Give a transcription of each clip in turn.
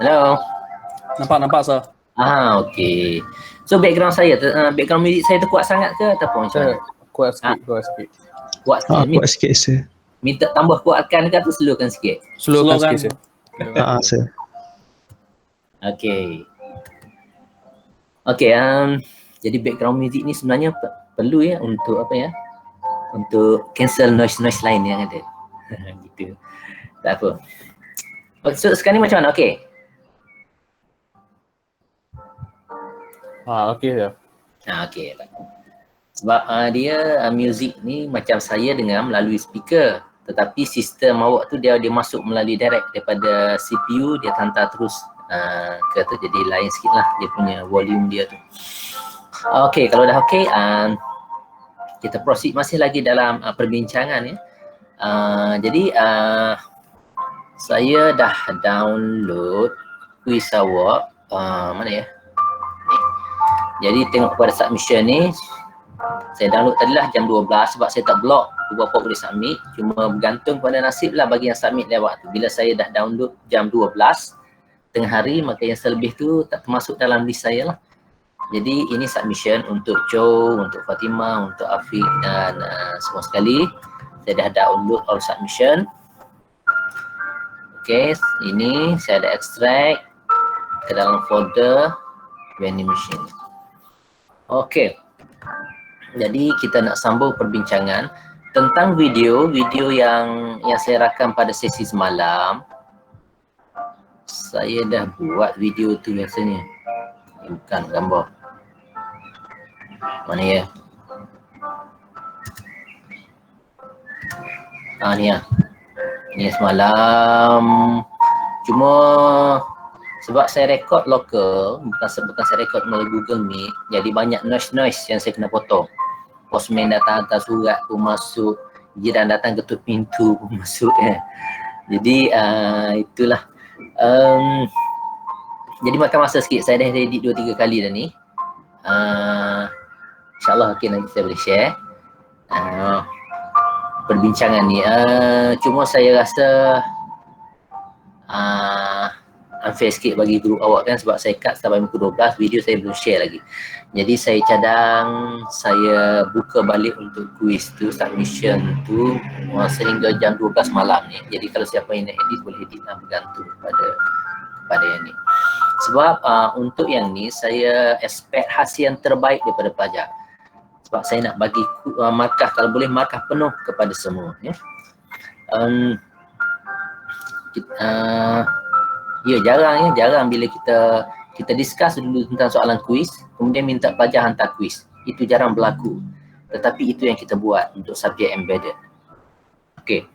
Hello. Nampak sir. Okey. So background saya background music saya tu kuat sangat ke ataupun macam mana? Kuat sikit. Kuat Kuat sikit. sikit sir. Minta tambah kuatkan ke atau slowkan sikit? Slowkan sikit sir. Sir. Okey. Jadi background music ni sebenarnya perlu ya untuk apa ya? Untuk cancel noise lain yang ada. Gitu. Tak apa. So sekarang ni macam mana? Okey. Okey ya. Okey. Sebab dia music ni macam saya dengar melalui speaker, tetapi sistem awak tu dia masuk melalui direct daripada CPU, dia hantar terus ke tu, jadi lain sikit lah dia punya volume dia tu. Okey, kalau dah okey, kita proceed masih lagi dalam perbincangan ya. Jadi saya dah download quiz awak, mana ya? Ni. Jadi tengok pada submission ni, saya download tadilah jam 12 sebab saya tak block berapa boleh submit, cuma bergantung pada nasib lah bagi yang submit lewat tu. Bila saya dah download jam 12 tengah hari, maka yang selebih tu tak termasuk dalam list saya lah. Jadi ini submission untuk Cho, untuk Fatimah, untuk Afiq dan semua sekali. Saya dah download all submission. Okay, ini saya ada extract ke dalam folder vending machine. Okay, jadi kita nak sambung perbincangan tentang video yang saya rakam pada sesi semalam. Saya dah buat video tu biasanya. Bukan gambar. Mana ya? Ni ya. Ni semalam. Cuma sebab saya rekod lokal, bukan saya rekod melalui Google Meet, jadi banyak noise yang saya kena potong. Postman datang hantar surat pun masuk, jiran datang ketuk pintu pun masuk ya. Jadi itulah. Jadi makan masa sikit, saya dah edit 2-3 kali dah ni. InsyaAllah nanti saya boleh share perbincangan ni. Cuma saya rasa unfair sikit bagi grup awak kan, sebab saya cut sampai pukul 12, video saya belum share lagi. Jadi saya cadang, saya buka balik untuk quiz tu, submission tu sehingga jam 12 malam ni. Jadi kalau siapa yang nak edit boleh edit lah, bergantung kepada yang ni. Sebab untuk yang ni saya expect hasil yang terbaik daripada pelajar. Sebab saya nak bagi markah, kalau boleh markah penuh kepada semua ya. Jarang bila kita discuss dulu tentang soalan kuis, kemudian minta pelajar hantar kuis. Itu jarang berlaku. Tetapi itu yang kita buat untuk subjek embedded. Okey.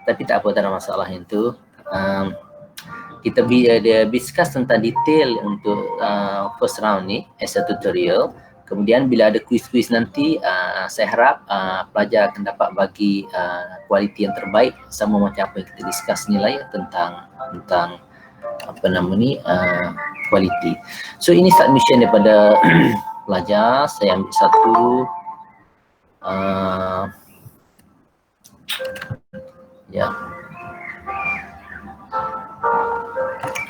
Tapi tak apa, tak ada masalah yang tu. Kita discuss tentang detail untuk first round ni as a tutorial. Kemudian bila ada kuis-kuis nanti, saya harap pelajar akan dapat bagi kualiti yang terbaik sama macam apa yang kita discuss ni lah ya, tentang kualiti. So ini submission daripada pelajar. Saya ambil satu. Ya.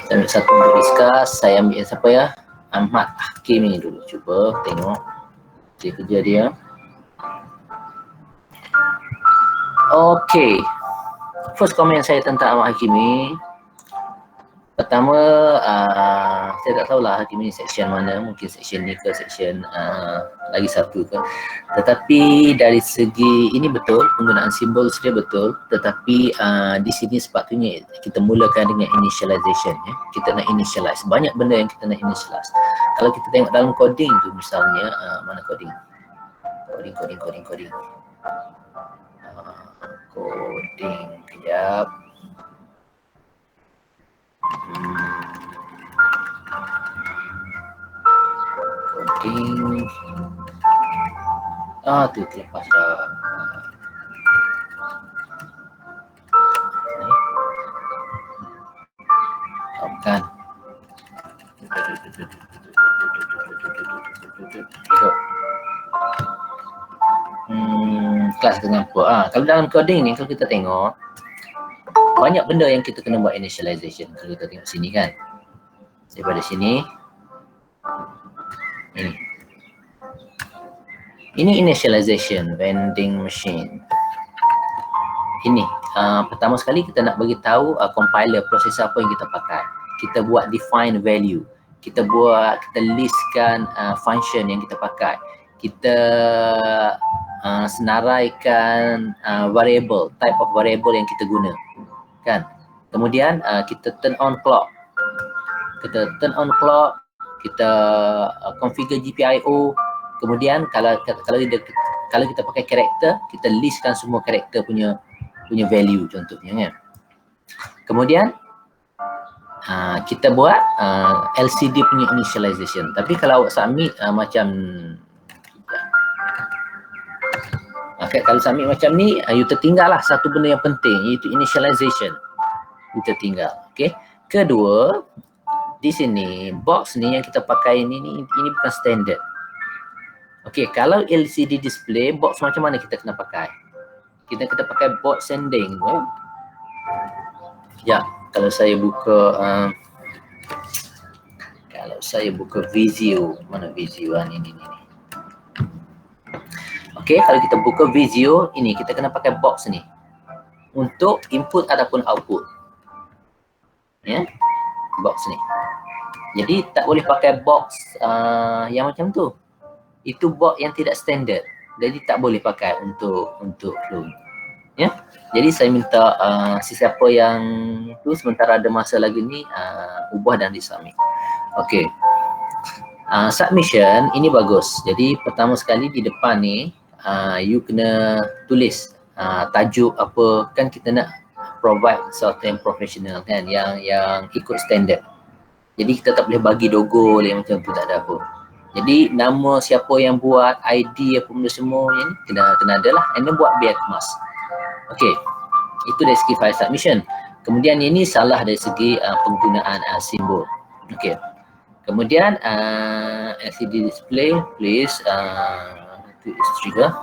Saya ambil satu untuk discuss. Saya ambil siapa ya? Ahmad Hakim ni dulu. Cuba tengok kerja dia. Okey. First comment saya tentang Ahmad Hakim ni. Pertama, saya tak tahulah Hakim ni section mana. Mungkin section ni ke section lagi satu ke. Tetapi dari segi ini betul, penggunaan simbol dia betul. Tetapi di sini sepatutnya kita mulakan dengan initialization ya. Kita nak initialize. Banyak benda yang kita nak initialize. Kalau kita tengok dalam coding tu misalnya, mana coding? Coding. Coding, kejap. Coding. Tu terlepas dah. Kan. Kelas dengan apa? Kalau dalam coding ni, kalau kita tengok banyak benda yang kita kena buat initialization. Kalau kita tengok sini kan, daripada sini ini initialization vending machine. Ini pertama sekali kita nak bagi tahu compiler prosesor apa yang kita pakai. Kita buat define value, kita listkan function yang kita pakai, kita senaraikan variable, type of variable yang kita guna kan. Kemudian kita turn on clock, kita configure GPIO. Kemudian kalau kita pakai karakter, kita listkan semua karakter punya value contohnya kan. Kemudian kita buat LCD punya initialization. Tapi kalau awak submit kalau submit macam ni, you tertinggal lah satu benda yang penting, iaitu initialization. You tertinggal. Okay. Kedua, di sini box ni yang kita pakai ini bukan standard. Okey, kalau LCD display, box macam mana kita kena pakai? Kita pakai box sending. Ya, kalau saya buka Visio, mana Visio ni. Okey, kalau kita buka Visio ini, kita kena pakai box ni untuk input ataupun output. Ya, box ni. Jadi tak boleh pakai box yang macam tu. Itu box yang tidak standard. Jadi tak boleh pakai untuk clone. Ya. Jadi saya minta sesiapa yang tu sementara ada masa lagi ni ubah dan disubmit. Okey. Submission ini bagus. Jadi pertama sekali di depan ni you kena tulis tajuk apa, kan kita nak provide sesuatu yang profesional kan, yang ikut standard. Jadi kita tak boleh bagi logo yang macam tu, tak ada apa. Jadi nama siapa yang buat, ID apa benda semua ni kena ada lah. And then buat biar kemas. Okey. Itu dari segi file submission. Kemudian ini salah dari segi penggunaan simbol. Okey. Kemudian LCD display please to trigger.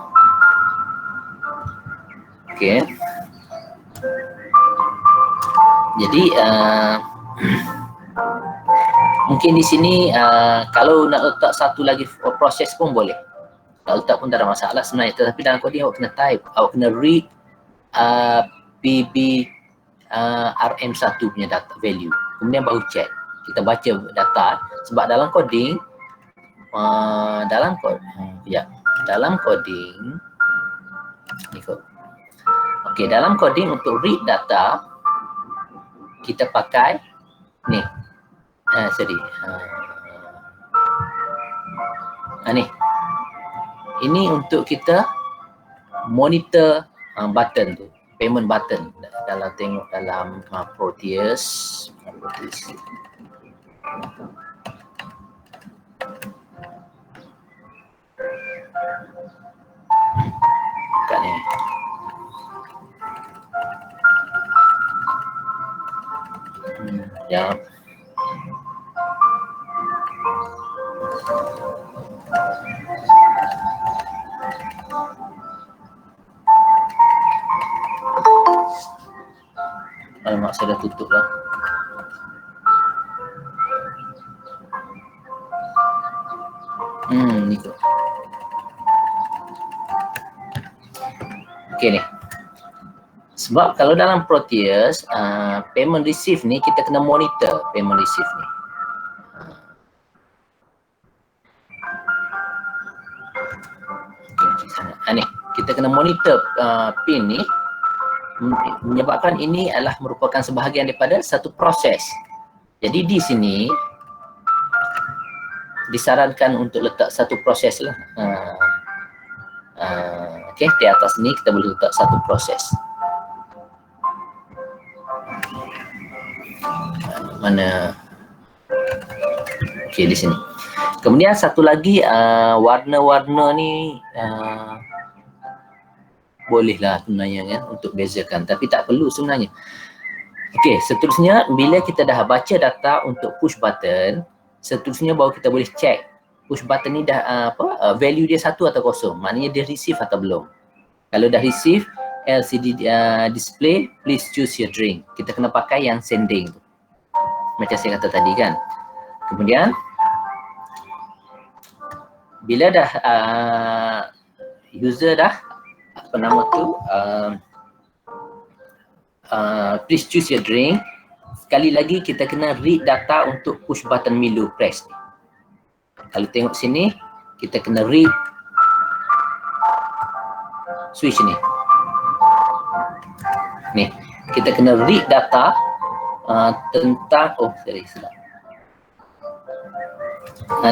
Okey. Jadi mungkin di sini kalau nak letak satu lagi proses pun boleh. Kalau letak pun tak ada masalah sebenarnya. Tetapi dalam coding awak kena type, awak kena read PB RM1 punya data value. Kemudian baru check. Kita baca data sebab dalam coding dalam coding ni kod. Okey, dalam coding untuk read data kita pakai ni. Ni. Ini untuk kita monitor button tu, payment button. Dalam tengok dalam Proteus. Kat ni. Ya. Alamak, saya dah tutup lah. Ni tu. Okey ni. Sebab kalau dalam Proteus, payment receive ni kita kena monitor payment receive ni. Ni, kita kena monitor pin ni, menyebabkan ini adalah merupakan sebahagian daripada satu proses. Jadi di sini disarankan untuk letak satu proses lah. Okey, di atas ni kita boleh letak satu proses. Mana? Okey, di sini. Kemudian satu lagi warna-warna ni bolehlah sebenarnya kan untuk bezakan, tapi tak perlu sebenarnya. Okey, seterusnya bila kita dah baca data untuk push button, seterusnya baru kita boleh check push button ni dah value dia 1 atau kosong. Maknanya dia receive atau belum. Kalau dah receive, LCD display, please choose your drink. Kita kena pakai yang sending tu. Macam saya kata tadi kan. Kemudian bila dah user dah apa nama tu please choose your drink, sekali lagi kita kena read data untuk push button Milo press ni. Kalau tengok sini kita kena read switch ni. Ni kita kena read data tentang silap.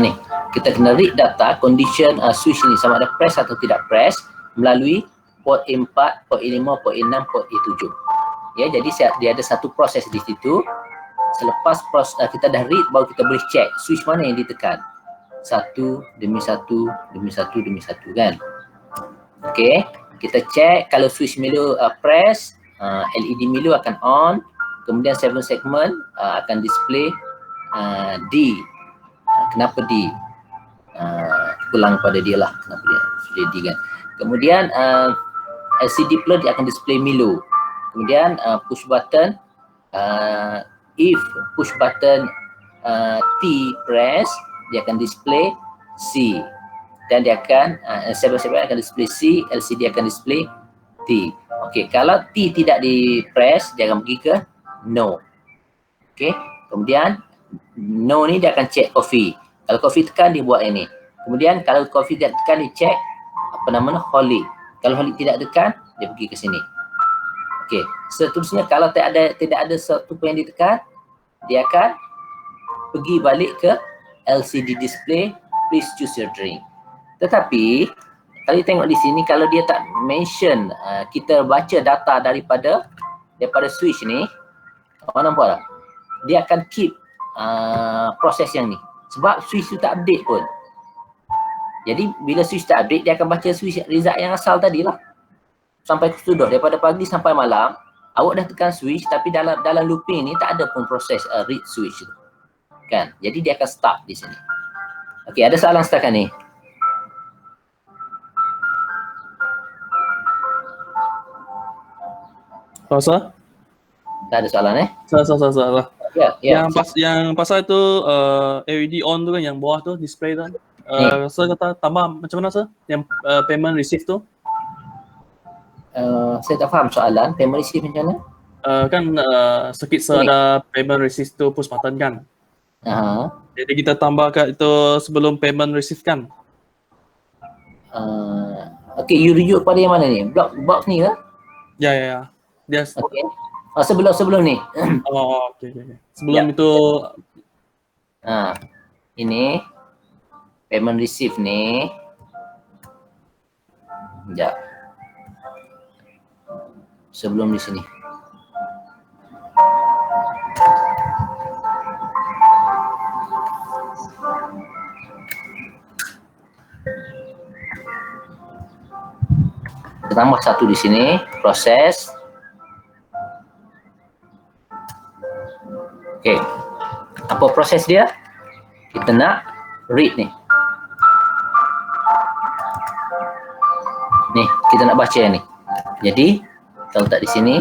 Ni kita kena read data condition switch ni sama ada press atau tidak press melalui port A4, port A5, port A6, port A7. Ya, jadi dia ada satu proses di situ. Selepas kita dah read baru kita boleh check switch mana yang ditekan. Satu demi satu demi satu demi satu kan. Okey, kita check kalau switch Milo press, LED Milo akan on, kemudian 7 segment akan display D. Kenapa D? Pulang pada dia lah kenapa dia D kan. Kemudian LCD plug dia akan display Milo. Kemudian push button, if push button T press, dia akan display C. Dan dia akan 7 akan display C, LCD akan display T. Okey, kalau T tidak di press, dia akan pergi ke no. Okey, kemudian no ni dia akan check coffee. Kalau coffee tekan dia buat ini. Kemudian kalau coffee tidak tekan dia check apa namanya holic. Kalau holic tidak tekan dia pergi ke sini. Okey, seterusnya kalau tidak ada satu pun yang ditekan, dia akan pergi balik ke LCD display, please choose your drink. Tetapi kalau tengok di sini kalau dia tak mention kita baca data daripada switch ni, awak nampak tak? Dia akan keep proses yang ni. Sebab switch tu tak update pun. Jadi bila switch tak update, dia akan baca switch result yang asal tadi lah. Sampai kesudah daripada pagi sampai malam, awak dah tekan switch tapi dalam looping ni tak ada pun proses read switch tu. Kan? Jadi dia akan stop di sini. Okey, ada soalan setakat ni? Pasal? Tak ada soalan Salah. Ya. Yang pasal itu LED on tu kan yang bawah tu display tu. Saya kata tambah macam mana sir? Yang payment receive tu? Saya tak faham soalan payment receive macam mana? Kan sikit ada payment receive tu push button kan. Jadi kita tambah kat itu sebelum payment receive kan. Okey, you rujuk pada yang mana ni? Box ni ke? Ya. Dia Okey. Sebelum ni. Okey. Sebelum itu ini payment receive ni. Sekejap. Sebelum di sini. Kita tambah satu di sini, proses. Okey. Apa proses dia? Kita nak read ni. Ni, kita nak baca ni. Jadi kalau tak di sini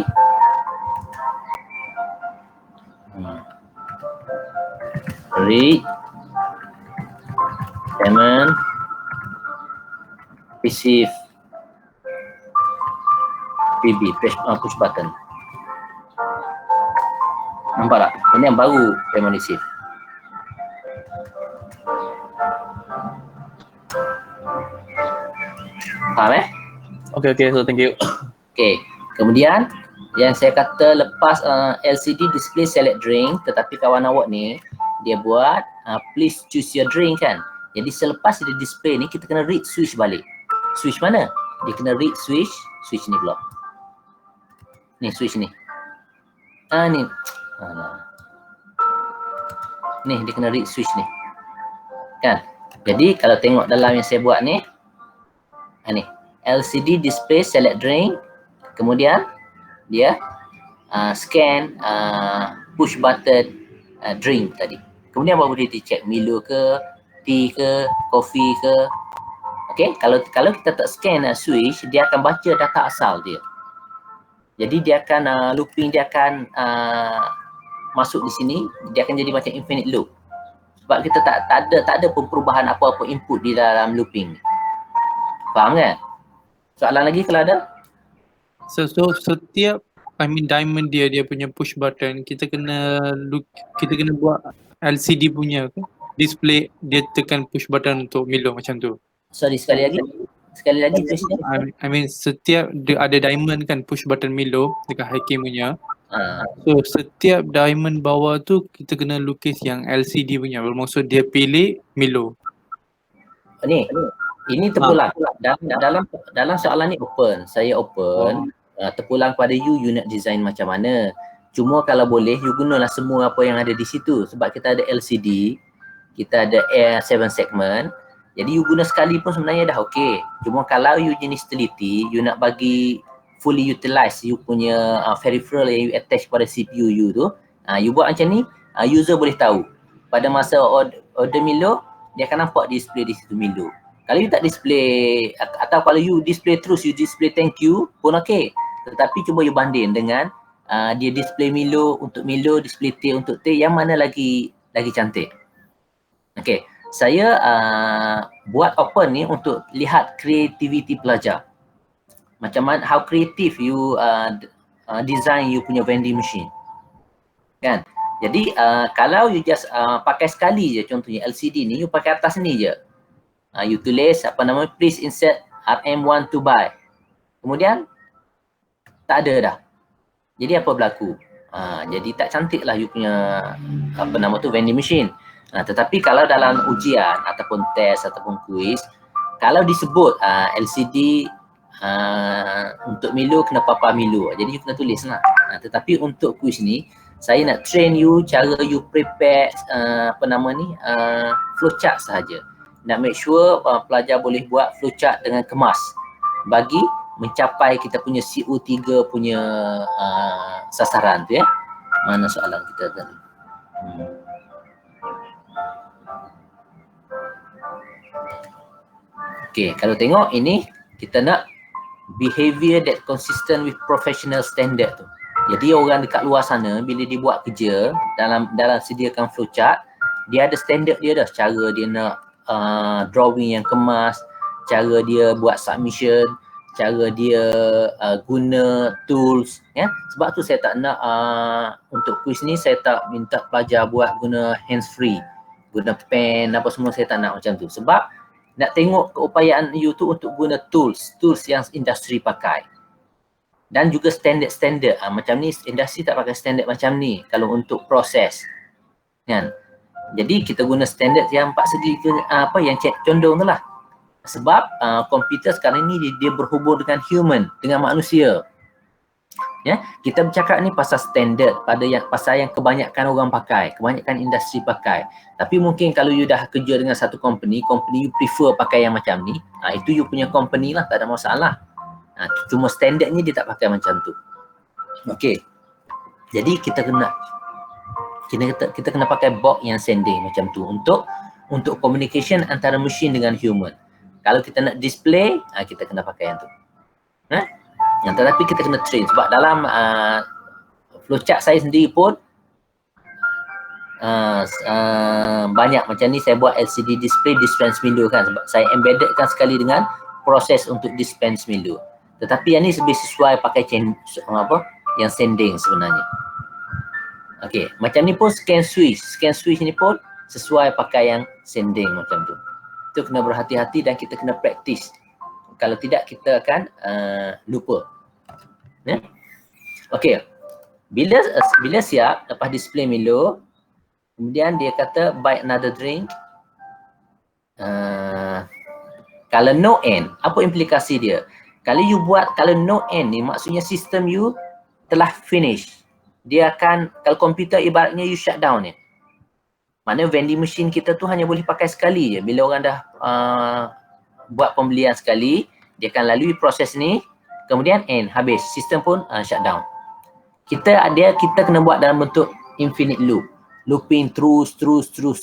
read payment receive PB push button. Nampak tak? Ini yang baru payment receive. Faham Okey, so thank you. Okey. Kemudian yang saya kata lepas LCD display select drink, tetapi kawan awak ni dia buat please choose your drink kan. Jadi selepas dia display ni kita kena read switch balik. Switch mana? Dia kena read switch ni pula. Ni switch ni. Ni. Ni dia kena read switch ni. Kan? Jadi kalau tengok dalam yang saya buat ni, ni LCD display select drink. Kemudian dia scan push button drink tadi. Kemudian baru dia check Milo ke, tea ke, coffee ke. Okey, kalau kita tak scan switch, dia akan baca data asal dia. Jadi dia akan looping, dia akan masuk di sini, dia akan jadi macam infinite loop. Sebab kita tak ada pun perubahan apa-apa input di dalam looping. Faham kan? Soalan lagi kalau ada? So setiap diamond dia punya push button, kita kena buat LCD punya ke? Display dia tekan push button untuk Milo macam tu. Sorry, sekali lagi question. Setiap dia ada diamond kan push button Milo dekat Hakim punya. Ah, So setiap diamond bawah tu kita kena lukis yang LCD punya. Bermaksud dia pilih Milo. ini terpulang. Dalam soalan ni open. Saya open. Terpulang pada you nak design macam mana. Cuma kalau boleh you gunalah semua apa yang ada di situ. Sebab kita ada LCD, kita ada air 7 segment. Jadi you guna sekali pun sebenarnya dah okey. Cuma kalau you jenis teliti, you nak bagi fully utilize you punya peripheral yang you attach pada CPU you tu, you buat macam ni, user boleh tahu. Pada masa order Milo, dia akan nampak display di situ Milo. Kalau you tak display, atau kalau you display terus, you display thank you pun okey. Tetapi cuba you banding dengan dia display Milo untuk Milo, display T untuk T, yang mana lagi cantik. Okey. Saya buat open ni untuk lihat kreativiti pelajar. Macam mana, how creative you design you punya vending machine. Kan? Jadi kalau you just pakai sekali je, contohnya LCD ni, you pakai atas ni je. You tulis please insert RM1 to buy. Kemudian tak ada dah. Jadi apa berlaku? Jadi tak cantik lah you punya vending machine. Tetapi kalau dalam ujian ataupun test ataupun kuis, kalau disebut LCD untuk Milo kena papa Milo, jadi you kena tulis lah. Tetapi untuk kuis ni, saya nak train you cara you prepare flowchart sahaja. Nak make sure pelajar boleh buat flowchart dengan kemas bagi mencapai kita punya CO3 punya sasaran tu ya. Mana soalan kita tadi? Okay, kalau tengok ini kita nak behavior that consistent with professional standard tu. Jadi orang dekat luar sana bila dia buat kerja dalam sediakan flowchart, dia ada standard dia dah, cara dia nak drawing yang kemas, cara dia buat submission, cara dia guna tools ya. Sebab tu saya tak nak untuk quiz ni saya tak minta pelajar buat guna hands free, guna pen apa semua, saya tak nak macam tu. Sebab nak tengok keupayaan you tu untuk guna tools yang industri pakai. Dan juga standard macam ni, industri tak pakai standard macam ni kalau untuk proses. Kan? Jadi kita guna standard yang 4 segi yang condong tu lah. Sebab komputer sekarang ni dia berhubung dengan human, dengan manusia. Ya, kita bercakap ni pasal standard pasal yang kebanyakan orang pakai, kebanyakan industri pakai. Tapi mungkin kalau you dah kerja dengan satu company you prefer pakai yang macam ni, itu you punya company lah, tak ada masalah. Cuma standardnya dia tak pakai macam tu. Okey. Jadi kita kena pakai box yang sending macam tu untuk communication antara machine dengan human. Kalau kita nak display, kita kena pakai yang tu. Tetapi kita kena train sebab dalam flowchart saya sendiri pun banyak macam ni. Saya buat LCD display dispense Milo kan, sebab saya embeddedkan sekali dengan proses untuk dispense Milo. Tetapi yang ni lebih sesuai pakai yang sending sebenarnya. Okey, macam ni pun scan switch ni pun sesuai pakai yang sending macam tu. Itu kena berhati-hati dan kita kena praktis. Kalau tidak kita akan lupa. Ya. Okey. Bila siap lepas display Milo, kemudian dia kata buy another drink. Kalau no end, apa implikasi dia? Kalau no end ni maksudnya sistem you telah finish. Dia akan, kalau komputer ibaratnya you shut down ni. Maknanya vending machine kita tu hanya boleh pakai sekali je. Bila orang dah buat pembelian sekali, dia akan lalui proses ni, kemudian end, habis, sistem pun shut down. Kita kena buat dalam bentuk infinite loop, looping terus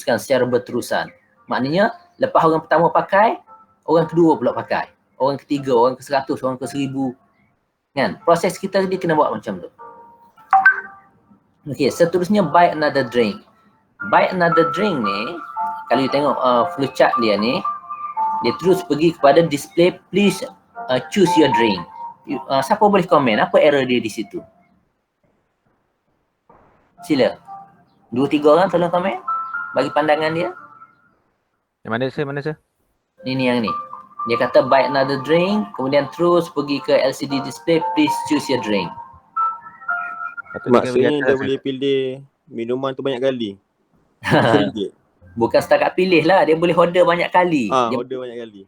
kan secara berterusan. Maknanya lepas orang pertama pakai, orang kedua pula pakai, orang ketiga, orang ke-100, orang ke-1000. Kan? Proses kita dia kena buat macam tu. Okey, seterusnya buy another drink. Buy another drink ni, kalau you tengok flowchart dia ni, dia terus pergi kepada display please choose your drink. Siapa boleh komen apa error dia di situ? Sila. 2-3 orang tolong komen. Bagi pandangan dia. Yang mana sir? Ni yang ni. Dia kata buy another drink, kemudian terus pergi ke LCD display, please choose your drink. Maksudnya dia boleh pilih minuman tu banyak kali. RM1. Bukan setakat pilih lah, dia boleh order banyak kali. Dia Order banyak kali.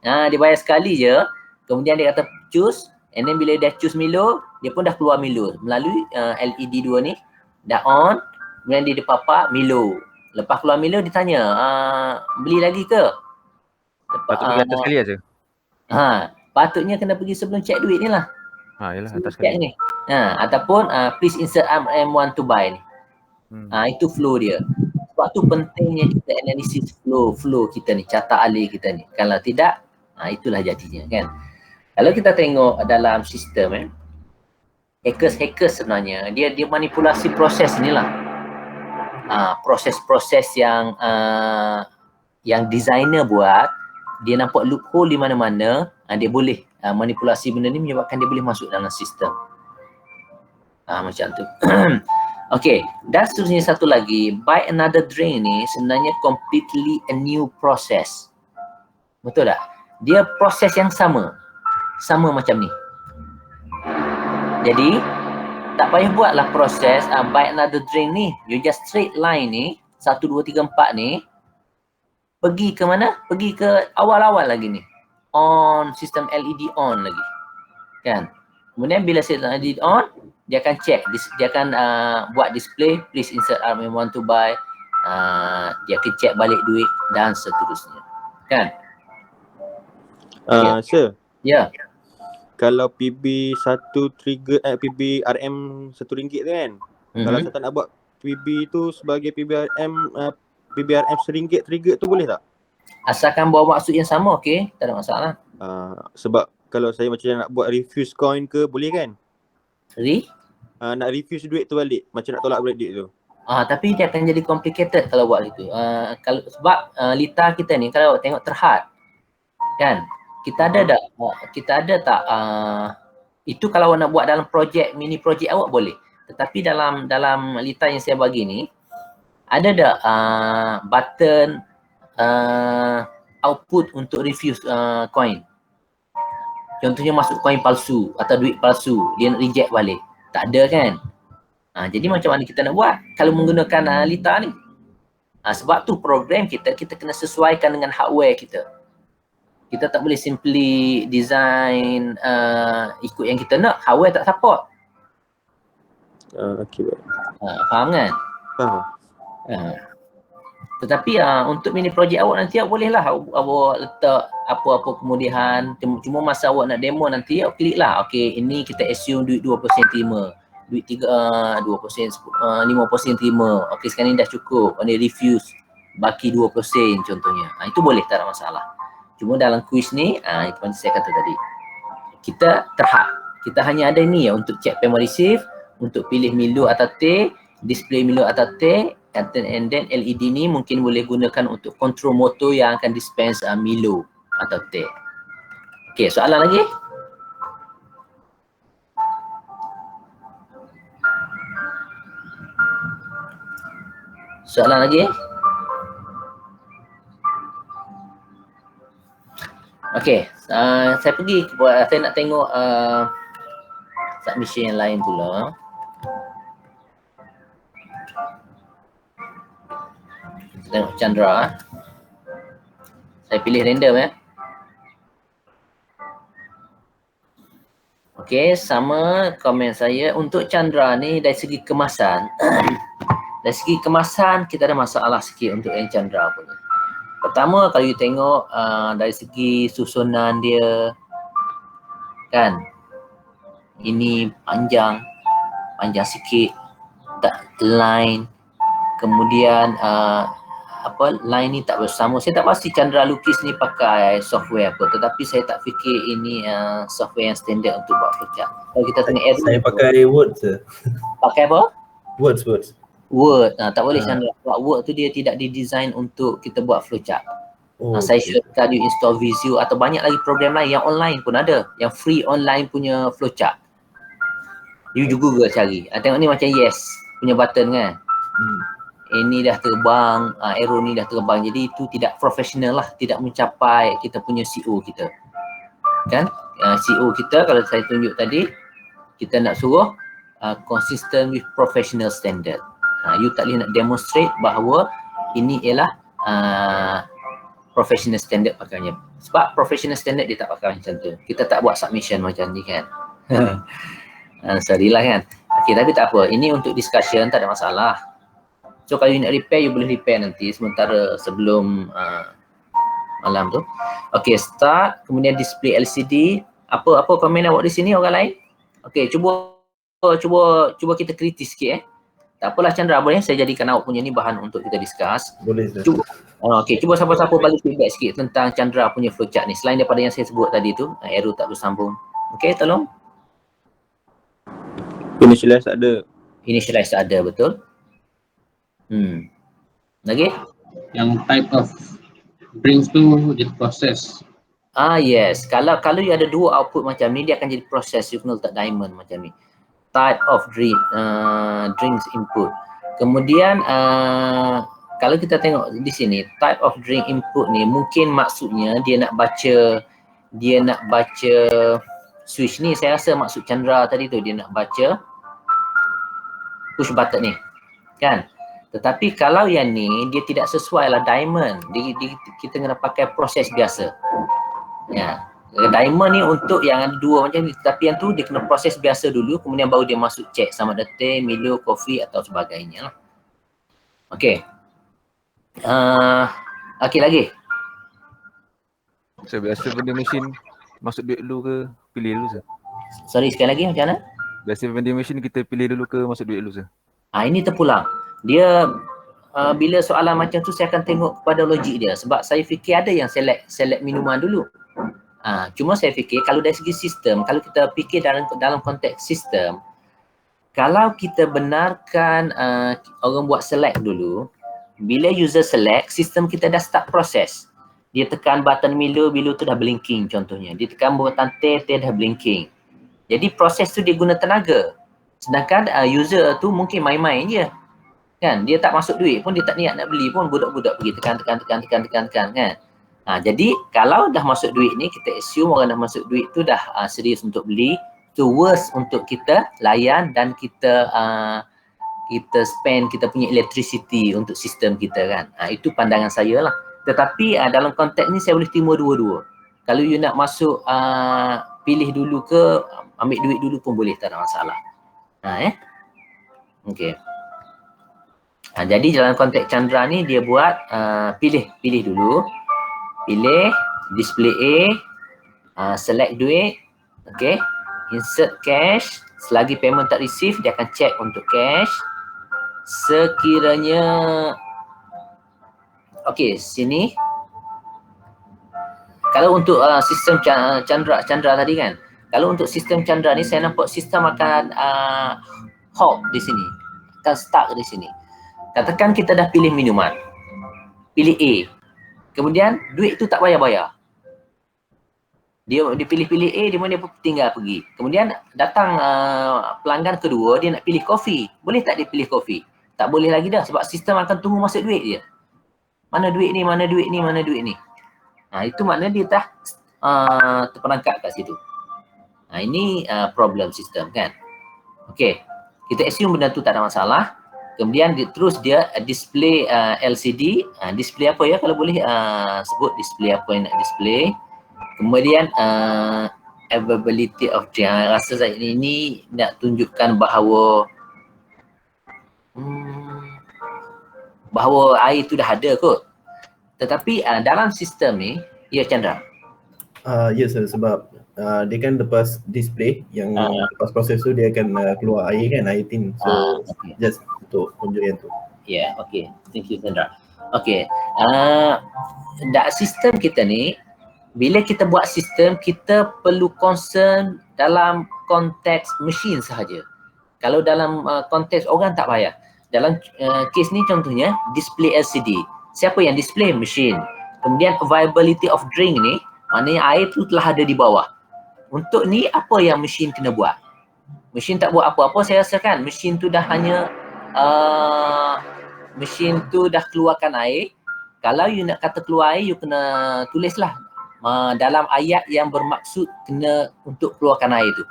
dia bayar sekali je. Kemudian dia kata choose, and then bila dia choose Milo, dia pun dah keluar Milo melalui LED 2 ni. Dah on, kemudian dia papak Milo. Lepas keluar Milo dia tanya, beli lagi ke? Patut pergi atas sekali aja. Patutnya kena pergi sebelum check duit ni lah. Yalah atas Check sekali. ni. Ataupun please insert M1 to buy ni. Itu flow dia. Sebab tu pentingnya kita analisis flow kita ni, carta alih kita ni. Kalau tidak, itulah jadinya kan. Kalau kita tengok dalam sistem hackers sebenarnya dia manipulasi proses ni lah. Proses-proses yang designer buat, dia nampak loophole di mana-mana, dia boleh manipulasi benda ni menyebabkan dia boleh masuk dalam sistem. Macam tu. Okay, dan seterusnya satu lagi, buy another drink ni sebenarnya completely a new process. Betul tak? Dia proses yang sama macam ni. Jadi, tak payah buatlah proses buy another drink ni. You just straight line ni, 1, 2, 3, 4 ni, pergi ke mana? Pergi ke awal-awal lagi ni. On, sistem LED on lagi. Kan? Kemudian bila sistem LED on, dia akan check, dia akan buat display, please insert RM1 to buy. Dia akan check balik duit dan seterusnya. Kan? Sir. Ya. Kalau PB1 trigger, PBRM RM1 tu kan. Kalau saya tak nak buat PB tu sebagai PBRM RM1 trigger tu boleh tak? Asalkan bawa maksud yang sama, okey, tak ada masalah. Sebab kalau saya macam nak buat refuse coin ke, boleh kan? Nak refuse duit tu balik, macam nak tolak balik duit tu. Tapi dia akan jadi complicated kalau buat itu. Sebab lita kita ni kalau tengok terhad, kan? Kita ada tak itu kalau nak buat dalam mini projek awak boleh. Tetapi dalam lita yang saya bagi ni, ada tak button output untuk refuse coin? Contohnya masuk coin palsu atau duit palsu, dia nak reject balik. Tak ada kan? Jadi macam mana kita nak buat kalau menggunakan lita ni? Sebab tu program kita kena sesuaikan dengan hardware kita. Kita tak boleh simply design ikut yang kita nak, hardware tak support. Okey baik. Faham kan? Faham. Tetapi untuk mini projek awak nanti bolehlah awak letak apa-apa kemudian, cuma masa awak nak demo nanti awak klik lah, okey ini kita assume duit 2% terima, duit 2%, 5% terima, okey sekarang ni dah cukup, ini refuse baki 2% contohnya. Itu boleh, tak ada masalah. Cuma dalam quiz ni, itu macam saya kata tadi, kita terhad, kita hanya ada ni untuk check payment receive, untuk pilih Milo atau T, display Milo atau T, and then LED ni mungkin boleh gunakan untuk kontrol motor yang akan dispense Milo atau T. Okey, soalan lagi? Soalan lagi? Okey, saya pergi, saya nak tengok submission yang lain pula. Tengok Chandra. Saya pilih random Okey, sama komen saya. Untuk Chandra ni dari segi kemasan dari segi kemasan kita ada masalah sikit untuk yang Chandra punya. Pertama, kalau you tengok dari segi susunan dia kan, ini panjang sikit, tak line. Kemudian line ni tak bersama. Saya tak pasti Chandra lukis ni pakai software apa, tetapi saya tak fikir ini software yang standard untuk buat flowchart. Kalau kita tengok Arrow Saya pakai Word sir. pakai apa? Word. Word. Tak boleh Chandra. Sebab Word tu dia tidak didesign untuk kita buat flowchart. Oh, Saya syaratkan you install Visio atau banyak lagi program lain yang online pun ada. Yang free online punya flowchart. You juga Google cari. Tengok ni macam yes punya button kan. Ini dah terbang, arrow ni dah terbang. Jadi itu tidak profesional lah, tidak mencapai kita punya CO kita. Kan? CO kita kalau saya tunjuk tadi, kita nak suruh consistent with professional standard. You tak boleh nak demonstrate bahawa ini ialah professional standard pakainya. Sebab professional standard dia tak pakai macam tu. Kita tak buat submission macam ni kan. Sorry lah kan. Okay, tapi tak apa. Ini untuk discussion, tak ada masalah. So kalau you nak repair, you boleh repair nanti sementara sebelum malam tu. Okay, start. Kemudian display LCD. Apa komen awak di sini orang lain? Okay, cuba kita kritis sikit Tak apalah Chandra, boleh saya jadikan awak punya ni bahan untuk kita discuss. boleh sir. Cuba cuba siapa-siapa bagi feedback sikit tentang Chandra punya flowchart ni. Selain daripada yang saya sebut tadi tu, arrow tak bersambung. Okay, tolong. Initialize ada. Initialize ada, betul. Lagi? Yang type of drinks tu dia proses. Yes. Kalau you ada dua output macam ni, dia akan jadi proses. You kena letak diamond macam ni. Type of drinks input. Kemudian kalau kita tengok di sini, type of drink input ni mungkin maksudnya dia nak baca switch ni. Saya rasa maksud Chandra tadi tu dia nak baca push button ni. Kan? Tetapi kalau yang ni dia tidak sesuai lah diamond. Kita kena pakai proses biasa. Ya. Diamond ni untuk yang ada dua macam ni, tetapi yang tu dia kena proses biasa dulu, kemudian baru dia masuk check sama ada teh, Milo, kopi atau sebagainya lah. Okey. Okey lagi. So biasa vending machine masuk duit dulu ke pilih dulu sir? Sorry sekali lagi macam mana? Biasa vending machine kita pilih dulu ke masuk duit dulu sir? Ini terpulang. Dia bila soalan macam tu saya akan tengok kepada logik dia, sebab saya fikir ada yang select minuman dulu. Cuma saya fikir kalau dari segi sistem, kalau kita fikir dalam konteks sistem, kalau kita benarkan orang buat select dulu, bila user select, sistem kita dah start proses. Dia tekan button Milo tu dah blinking contohnya. Dia tekan button teh dah blinking. Jadi proses tu dia guna tenaga. Sedangkan user tu mungkin main-main je. Kan? Dia tak masuk duit pun, dia tak niat nak beli pun, budak-budak pergi tekan kan. Jadi kalau dah masuk duit ni, kita assume orang dah masuk duit tu dah serius untuk beli. Itu worth untuk kita layan dan kita spend kita punya electricity untuk sistem kita kan. Itu pandangan saya lah. Tetapi dalam konteks ni saya boleh terima dua-dua. Kalau you nak masuk pilih dulu ke ambil duit dulu pun boleh, tak ada masalah. Okey. Jadi dalam konteks Chandra ni dia buat pilih dulu. Pilih display A, select duit, okey. Insert cash, selagi payment tak receive dia akan check untuk cash. Sekiranya okey, sini kalau untuk sistem Chandra tadi kan. Kalau untuk sistem Chandra ni saya nampak sistem akan halt di sini. Akan stuck di sini. Katakan kita dah pilih minuman. Pilih A. Kemudian duit tu tak bayar-bayar. Dia pilih-pilih A, dia tinggal pergi. Kemudian datang pelanggan kedua, dia nak pilih kopi. Boleh tak dia pilih kopi? Tak boleh lagi dah sebab sistem akan tunggu masuk duit dia. Mana duit ni, mana duit ni, mana duit ni. Itu maknanya dia dah terperangkap kat situ. Ini problem sistem kan. Okey. Kita assume benda tu tak ada masalah. Kemudian terus dia display LCD. Display apa ya kalau boleh sebut display apa yang nak display. Kemudian availability of drink. Rasa saya ini nak tunjukkan bahawa air tu dah ada kot. Tetapi dalam sistem ni, ya Chandra. Ya sir, sebab dia kan lepas display yang lepas proses tu dia akan keluar air kan, air tin. So Okay. just untuk tunjuk yang tu. Ya, okey. Thank you Chandra. Okey. Sistem kita ni, bila kita buat sistem, kita perlu concern dalam konteks mesin sahaja. Kalau dalam konteks orang tak payah. Dalam kes ni contohnya display LCD. Siapa yang display? Mesin. Kemudian availability of drink ni, maknanya air tu telah ada di bawah. Untuk ni apa yang mesin kena buat? Mesin tak buat apa-apa, saya rasa kan. Mesin tu dah hanya mesin tu dah keluarkan air. Kalau you nak kata keluar air, you kena tulislah dalam ayat yang bermaksud kena untuk keluarkan air tu.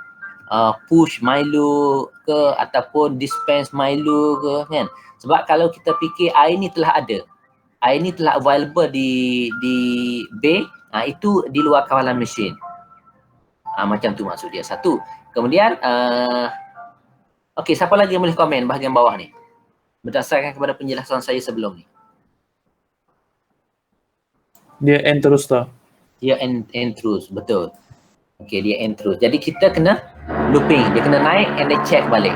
Push Milo ke ataupun dispense Milo ke kan. Sebab kalau kita fikir air ni telah ada, air ni telah available di bay, itu di luar kawalan mesin. Macam tu maksud dia. Satu. Kemudian okey, siapa lagi yang boleh komen bahagian bawah ni berdasarkan kepada penjelasan saya sebelum ni? Dia end terus tau. Dia end terus, betul. Okey, dia end terus. Jadi kita kena looping, dia kena naik and then check balik.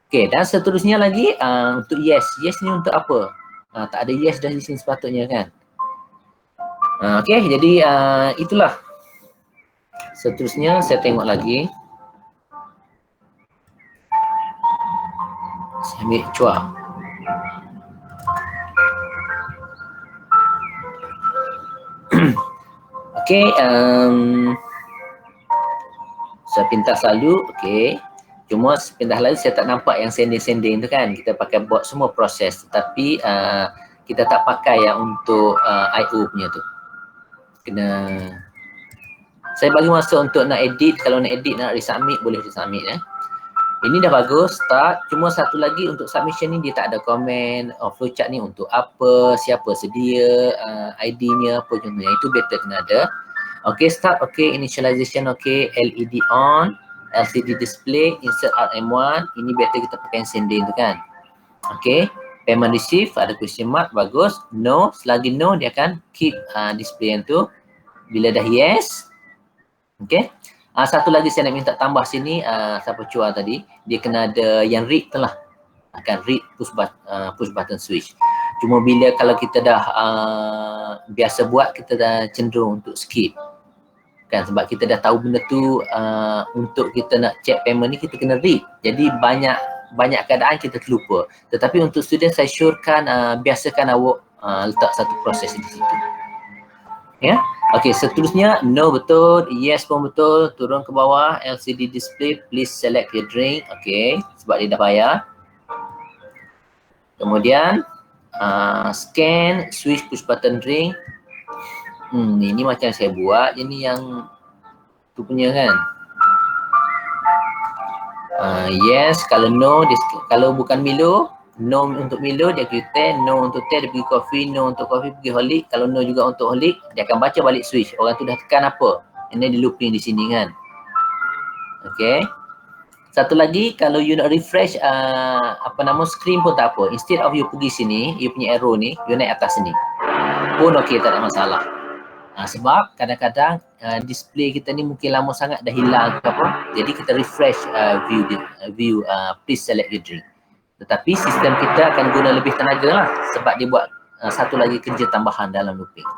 Okey, dan seterusnya lagi untuk yes. Yes ni untuk apa? Tak ada yes dah di sini sepatutnya kan. Okey, jadi itulah. Seterusnya saya tengok lagi. Saya ambil cuak. Okey, saya pintas selalu, okey. Cuma pintas lalu saya tak nampak yang sending-sending tu kan. Kita pakai buat semua proses, tetapi kita tak pakai yang untuk I.O. punya tu. Kena saya bagi masa untuk nak edit. Kalau nak edit, nak resubmit, boleh resubmit Ini dah bagus, start. Cuma satu lagi untuk submission ni dia tak ada komen. Flowchart ni untuk apa, siapa sedia, ID-nya apa contohnya. Itu better kena ada. Okay, start. Okay, initialization. Okay, LED on, LCD display, insert RM1. Ini better kita pakai sending tu kan. Okay, payment receive, ada question mark, bagus. No, selagi no dia akan keep display yang tu. Bila dah yes, okay. Satu lagi saya nak minta tambah sini, siapa cuar tadi, dia kena ada yang read tu lah. Akan read push button switch. Cuma bila kalau kita dah biasa buat, kita dah cenderung untuk skip. Kan, sebab kita dah tahu benda tu untuk kita nak check payment ni kita kena read. Jadi banyak keadaan kita terlupa. Tetapi untuk student saya syorkan biasakan awak letak satu proses di situ. Ya. Okey, seterusnya no betul, yes pun betul, turun ke bawah, LCD display, please select your drink. Okey, sebab dia dah bayar. Kemudian scan, switch push button drink. Ini macam saya buat, ini yang tu punya kan. Yes, kalau no, kalau bukan Milo, no untuk Milo dia pergi teh, no untuk teh dia pergi coffee, no untuk coffee pergi Holic. Kalau no juga untuk Holic, dia akan baca balik switch. Orang tu dah tekan apa, and then dia looping di sini kan. Okay. Satu lagi, kalau you nak refresh screen pun tak apa. Instead of you pergi sini, you punya arrow ni, you naik atas sini pun okay, tak ada masalah. Sebab kadang-kadang display kita ni mungkin lama sangat dah hilang ke apa, jadi kita refresh view please select your drink. Tetapi sistem kita akan guna lebih tenaga lah, sebab dia buat satu lagi kerja tambahan dalam looping.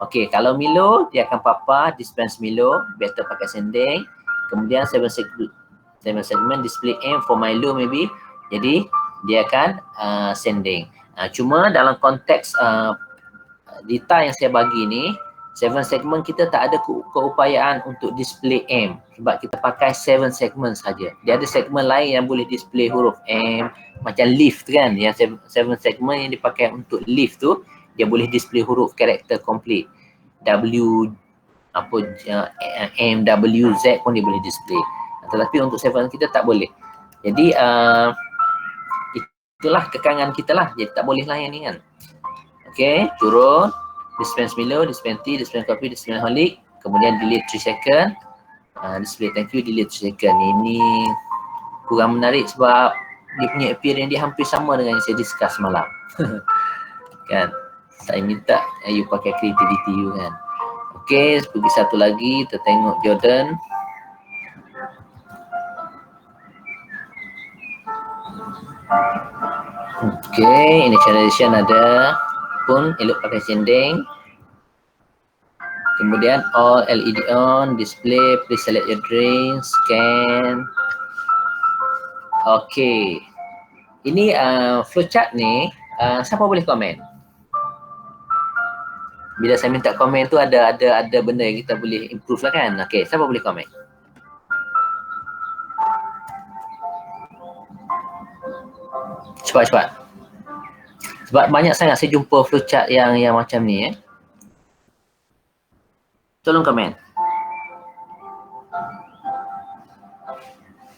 Okey, kalau Milo dia akan papa dispense Milo, better pakai sending. Kemudian 7 segment display M for Milo maybe, jadi dia akan sending. Cuma dalam konteks data yang saya bagi ni, 7 segment kita tak ada keupayaan untuk display M sebab kita pakai 7 segment saja. Dia ada segmen lain yang boleh display huruf M, macam lift kan, yang 7 segment yang dipakai untuk lift tu dia boleh display huruf karakter complete. W M, W, Z pun dia boleh display. Tetapi untuk 7 kita tak boleh. Jadi itulah kekangan kita lah. Jadi tak boleh lah yang ni kan. Okey, turun. Dispense Milo, dispense tea, dispense coffee, dispense Holic. Kemudian delete 3 second. Display thank you, delete 3 second. Ini kurang menarik sebab dia punya appearance dia hampir sama dengan yang saya discuss malam. Kan? Saya minta you pakai creativity you kan. Okey, pergi satu lagi, kita tengok Jordan. Okey, initialization ada. ataupun elok pakai sending. Kemudian all LED on, display, please select your drink, scan. Okey. Ini flowchart ni, siapa boleh komen? Bila saya minta komen tu ada benda yang kita boleh improve lah kan? Okey, siapa boleh komen? Cepat. Sebab banyak sangat saya jumpa flowchart yang macam ni Tolong komen.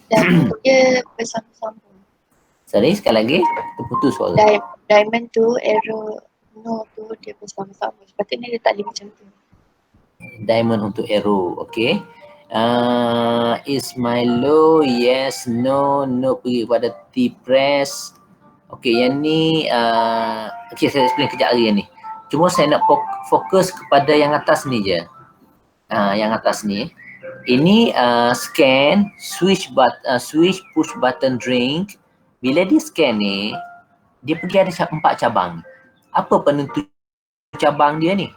Dan dia bersambung-sambung. Sorry, sekali lagi terputus suara. Diamond tu, arrow no tu dia bersambung-sambung. Sepatutnya dia tak boleh macam tu. Diamond untuk arrow, okay. Is Milo, yes, no pergi kepada T press. Okay, yang ni, okay saya explain kejap lagi yang ni. Cuma saya nak fokus kepada yang atas ni je. Yang atas ni. Ini scan, switch push button drink. Bila dia scan ni, dia pergi ada 4 cabang. Apa penentu cabang dia ni?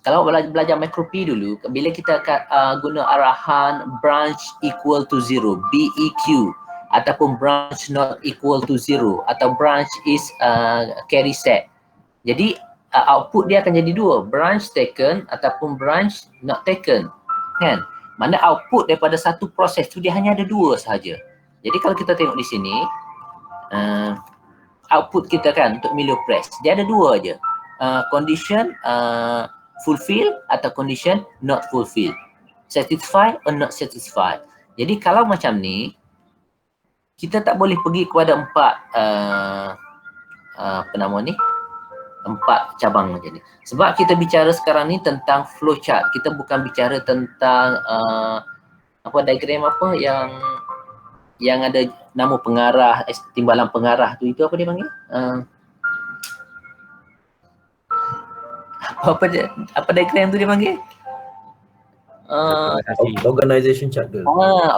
Kalau belajar micro P dulu, bila kita guna arahan branch equal to 0, BEQ, ataupun branch not equal to 0, atau branch is carry set. Jadi output dia akan jadi 2, branch taken ataupun branch not taken, kan? Mana output daripada satu proses tu dia hanya ada 2 sahaja. Jadi kalau kita tengok di sini, output kita kan untuk Milo press, dia ada 2 aja. Condition fulfill atau condition not fulfill, satisfy or not satisfy. Jadi kalau macam ni, kita tak boleh pergi kepada 4 cabang macam ni. Sebab kita bicara sekarang ni tentang flowchart. Kita bukan bicara tentang diagram apa yang ada nama pengarah, timbalan pengarah tu, itu apa dia panggil? Apa diagram tu dia panggil? Organization chart tu.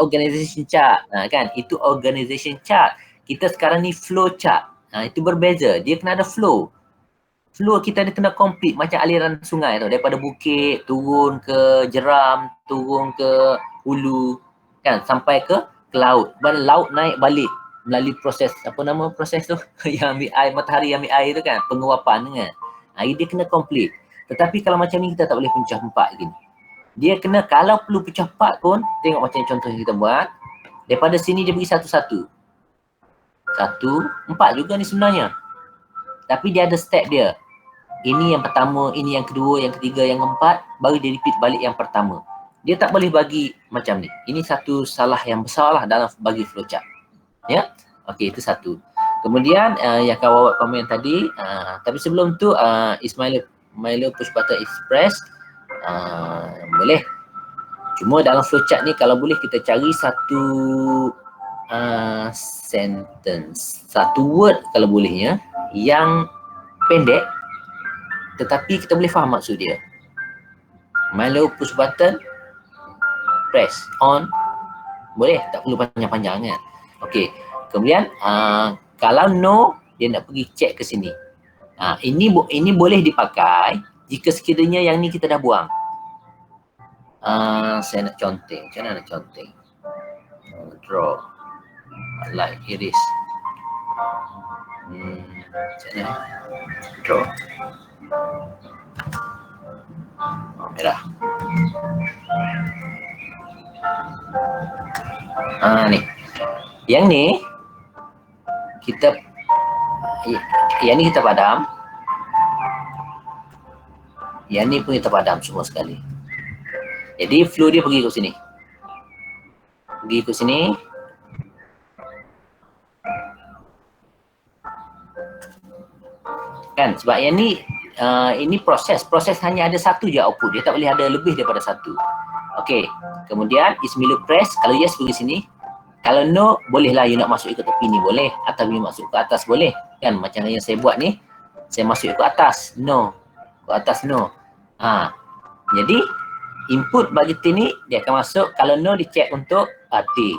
Organization chart. Kan, itu organization chart. Kita sekarang ni flow chart. Itu berbeza. Dia kena ada flow. Flow kita dia kena complete macam aliran sungai tu, daripada bukit turun ke jeram, turun ke hulu, kan, sampai ke laut. Laut naik balik melalui proses, apa nama proses tu? Yang ambil air, matahari ambil air tu kan, penguapan kan. Dia kena complete. Tetapi kalau macam ni kita tak boleh pecah 4 gini. Dia kena, kalau perlu pecah 4 pun, tengok macam contoh yang kita buat. Daripada sini dia pergi 1-1. 1, 4 juga ni sebenarnya. Tapi dia ada step dia. Ini yang pertama, ini yang kedua, yang ketiga, yang keempat, baru dia repeat balik yang pertama. Dia tak boleh bagi macam ni. Ini satu salah yang besar lah dalam bagi flowchart. Ya, okey, itu satu. Kemudian yang kawan buat komen tadi, tapi sebelum tu Milo push button express, boleh. Cuma dalam flowchart ni kalau boleh kita cari satu sentence, satu word kalau bolehnya yang pendek tetapi kita boleh faham maksud dia. Milo push button press on, boleh, tak perlu panjang-panjang kan. Okey, kemudian kalau no, dia nak pergi check ke sini. Ini boleh dipakai jika sekiranya yang ni kita dah buang. Saya nak conteng, macam mana nak conteng? Draw, like iris. Macam mana? Draw. Merah. Ni. Yang ni kita yang ni kita padam. Yang ni pun kita padam semua sekali. Jadi flow dia pergi ke sini. Pergi ke sini. Kan, sebab yang ni ini proses hanya ada satu je output, dia tak boleh ada lebih daripada satu. Okey, kemudian is Milo press, kalau yes pergi sini, kalau no bolehlah you nak masuk ke tepi ni boleh, atau you masuk ke atas boleh, kan, macam yang saya buat ni, saya masuk ke atas, no, ke atas no. Jadi input bagi T ni dia akan masuk, kalau no dia check untuk T.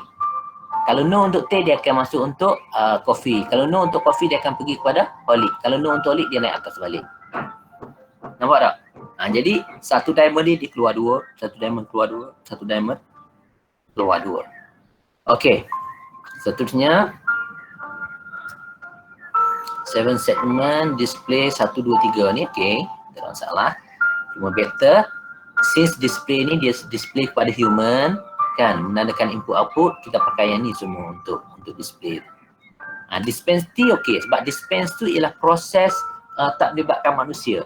Kalau no untuk T dia akan masuk untuk coffee. Kalau no untuk coffee dia akan pergi kepada Holik. Kalau no untuk Holik dia naik atas balik. Nampak tak? Jadi satu diamond ni dia keluar dua, satu diamond keluar dua, satu diamond keluar dua. Okey. Seterusnya 7 segment display 1 2 3 ni okey, tak ada masalah. Cuma better since display ni dia display kepada human kan, menandakan input output, kita pakai yang ni semua untuk display. Dispense tu okey sebab dispense tu ialah proses tak melibatkan manusia.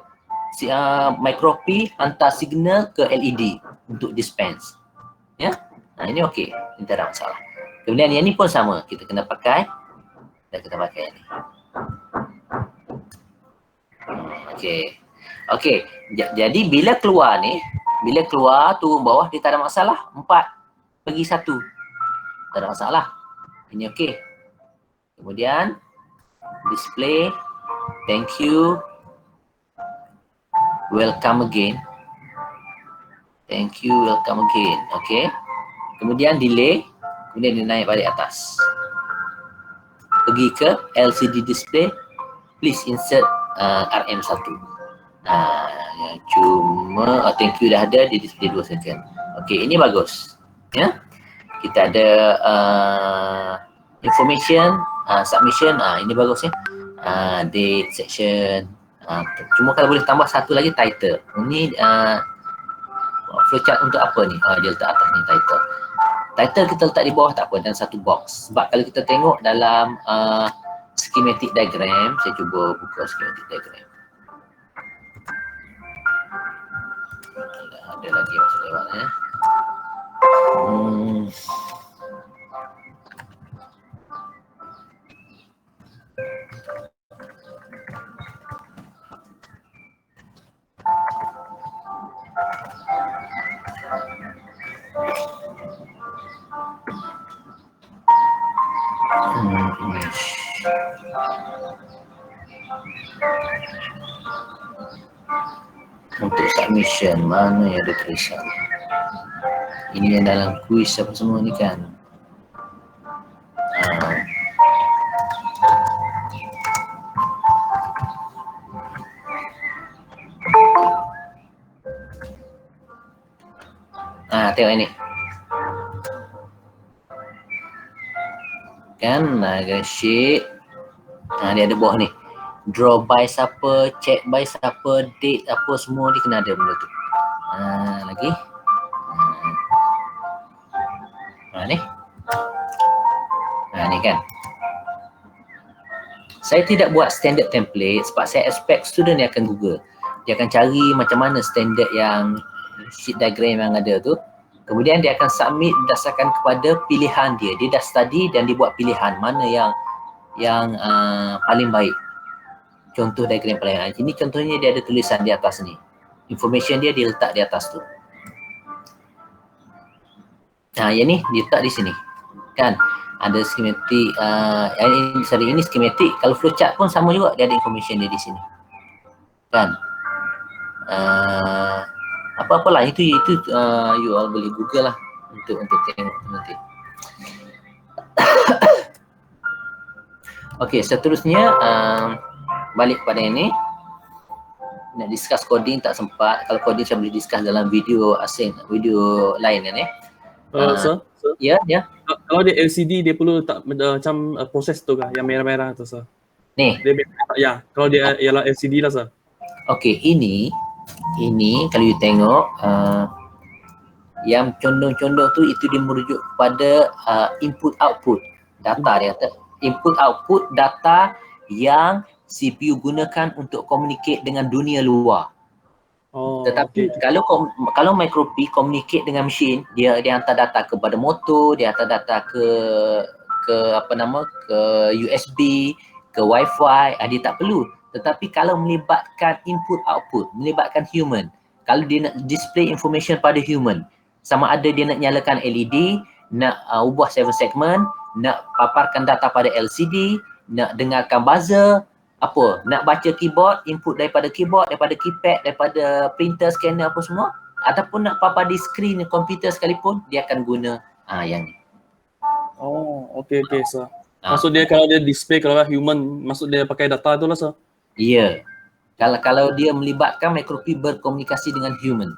Micro P hantar signal ke LED untuk dispense. Ya. Ini okey, tidak ada masalah. Kemudian yang ni pun sama, kita kena pakai dan kita pakai yang ni. Okey. Okey, jadi bila keluar turun bawah dia tak ada masalah. 4 pergi 1. Tak ada masalah. Ini okey. Kemudian display, thank you, welcome again. Thank you, welcome again. Okey. Kemudian delay, kemudian dia naik balik atas. Pergi ke LCD display, please insert RM1. Cuma thank you dah ada di display 2 second. Okey, ini bagus. Ya. Kita ada information, submission, ini bagus ya. Date, section. Cuma kalau boleh tambah satu lagi title. Ini flowchart untuk apa ni? Dia letak atas ni title. Title kita letak di bawah tak apa, dan satu box. Sebab kalau kita tengok dalam schematic diagram, saya cuba buka schematic diagram. Ada lagi masuk lewat ya. Untuk submission, mana yang ada tulisan? Ini yang dalam kuis apa semua ni kan. Tengok ini. Kan naga sheet. Dia ada bawah ni. Draw by siapa, check by siapa, date apa semua dia kena ada benda tu. Lagi. Ni. Ni kan. Saya tidak buat standard template sebab saya expect student yang akan Google. Dia akan cari macam mana standard yang sheet diagram yang ada tu. Kemudian dia akan submit berdasarkan kepada pilihan dia. Dia dah study dan dia buat pilihan mana yang paling baik. Contoh diagram paling baik. Ini contohnya dia ada tulisan di atas ni. Information dia letak di atas tu. Yang ni dia letak di sini. Kan? Ada schematic. Ini schematic. Kalau flowchart pun sama juga. Dia ada information dia di sini. Kan? Apa-apalah itu you all boleh Google lah untuk tengok nanti. Okey, seterusnya balik pada ini. Nak discuss coding tak sempat. Kalau coding saya boleh discuss dalam video asing, video lain kan ya. Sir? Ya. Kalau dia LCD dia perlu letak macam proses tu kah yang merah-merah tu sir? Ni. Ya, kalau dia ialah LCD lah sir. Okey, ini kalau you tengok yang condong-condong tu itu dia merujuk kepada input output data. Dia kata input output data yang CPU gunakan untuk communicate dengan dunia luar. Tetapi kalau micro P communicate dengan mesin, dia hantar data kepada motor, dia hantar data ke USB, ke Wi-Fi, dia tak perlu. Tetapi kalau melibatkan input output, melibatkan human, kalau dia nak display information pada human, sama ada dia nak nyalakan LED, nak ubah 7 segment, nak paparkan data pada LCD, nak dengarkan buzzer, nak baca keyboard, input daripada keyboard, daripada keypad, daripada printer, scanner apa semua, ataupun nak papar di skrin komputer sekalipun, dia akan guna yang ni. Okey sir. Maksud dia kalau dia display kalau human, maksud dia pakai data tu lah sir? Ya. Kalau dia melibatkan mikropi berkomunikasi dengan human.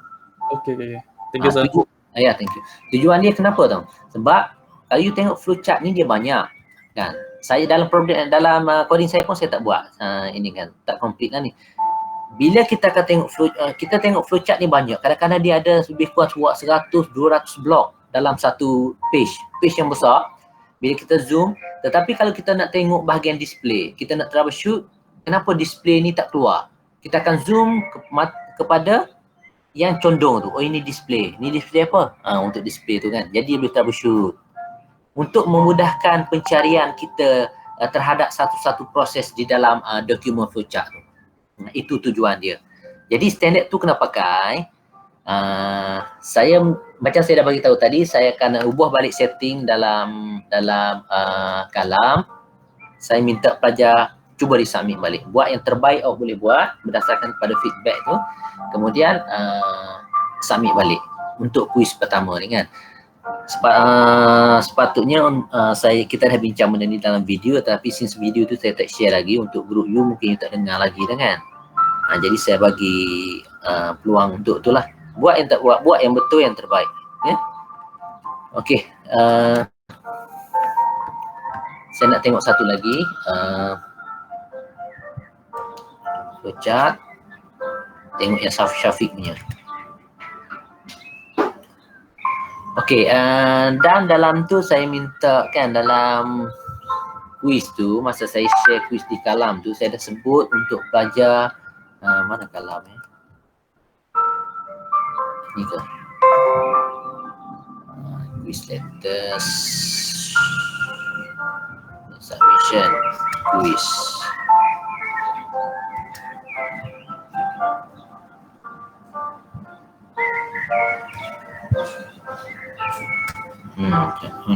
Okay. Thank you, sir. Ya, thank you. Tujuan dia kenapa tau? Sebab kalau you tengok flowchart ni dia banyak kan. Saya dalam coding saya pun saya tak buat ini kan, tak complete lah ni. Bila kita akan tengok flowchart ni banyak, kadang-kadang dia ada lebih kurang 100-200 blok dalam satu page yang besar. Bila kita zoom, tetapi kalau kita nak tengok bahagian display, kita nak troubleshoot kenapa display ni tak keluar, kita akan zoom kepada yang condong tu. Oh, ini display. Ni display apa? Untuk display tu kan. Jadi boleh troubleshoot. Untuk memudahkan pencarian kita terhadap satu-satu proses di dalam dokumen flowchart tu. Itu tujuan dia. Jadi standard tu kena pakai. Saya macam saya dah bagi tahu tadi, saya akan ubah balik setting dalam kalam. Saya minta pelajar cuba resubmit balik. Buat yang terbaik boleh buat berdasarkan pada feedback tu. Kemudian submit balik untuk kuis pertama ni kan. Sepatutnya kita dah bincang benda ni dalam video, tapi since video tu saya tak share lagi untuk group you, mungkin you tak dengar lagi dah kan. Jadi saya bagi peluang untuk tu lah. Buat yang tak buat yang betul, yang terbaik ya. Okey, saya nak tengok satu lagi flowchart. Tengok yang Syafiq punya. Okey, dan dalam tu saya minta kan, dalam kuis tu, masa saya share kuis di kalam tu, saya dah sebut untuk pelajar mana kalam ni ke? Quiz letters, submission, quiz.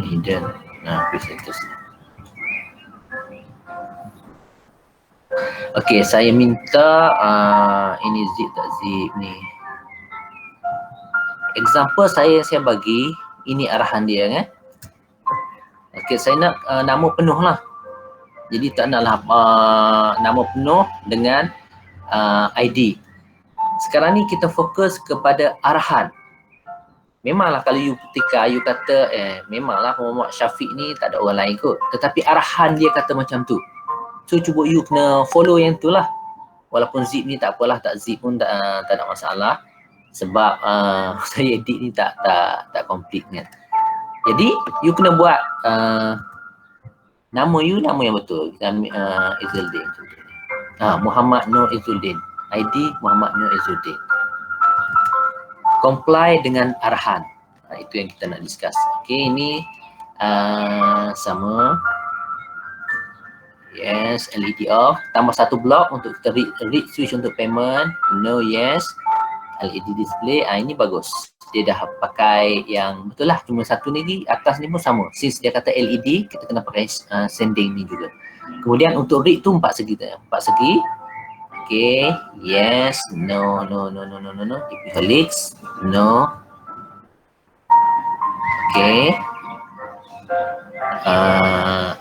Hidden. Quiz letters. Okey, saya minta ini zip tak zip ni. Example saya bagi, ini arahan dia kan. Okey, saya nak nama penuh lah. Jadi tak naklah nama penuh dengan ID. Sekarang ni kita fokus kepada arahan. Memanglah kalau ketika you kata memanglah Muhammad Syafiq ni tak ada orang lain kot, tetapi arahan dia kata macam tu. So cuba you kena follow yang tu lah. Walaupun zip ni tak apalah, tak zip pun tak ada masalah. Sebab saya edit ni tak complete kan. Jadi you kena buat nama you, nama yang betul. Izzuddin. Muhammad Nur Izzuddin. ID Muhammad Nur Izzuddin. Comply dengan arahan. Itu yang kita nak discuss. Okay, ini sama. Yes, LED off. Tambah satu blok untuk kita read switch untuk payment. No, yes. LED display, ini bagus. Dia dah pakai yang betul lah. Cuma satu ni atas ni pun sama. Since dia kata LED, kita kena pakai sending ni juga. Kemudian untuk read tu 4 segi. 4 segi. Okay, yes, no. If you helix, no. Okay.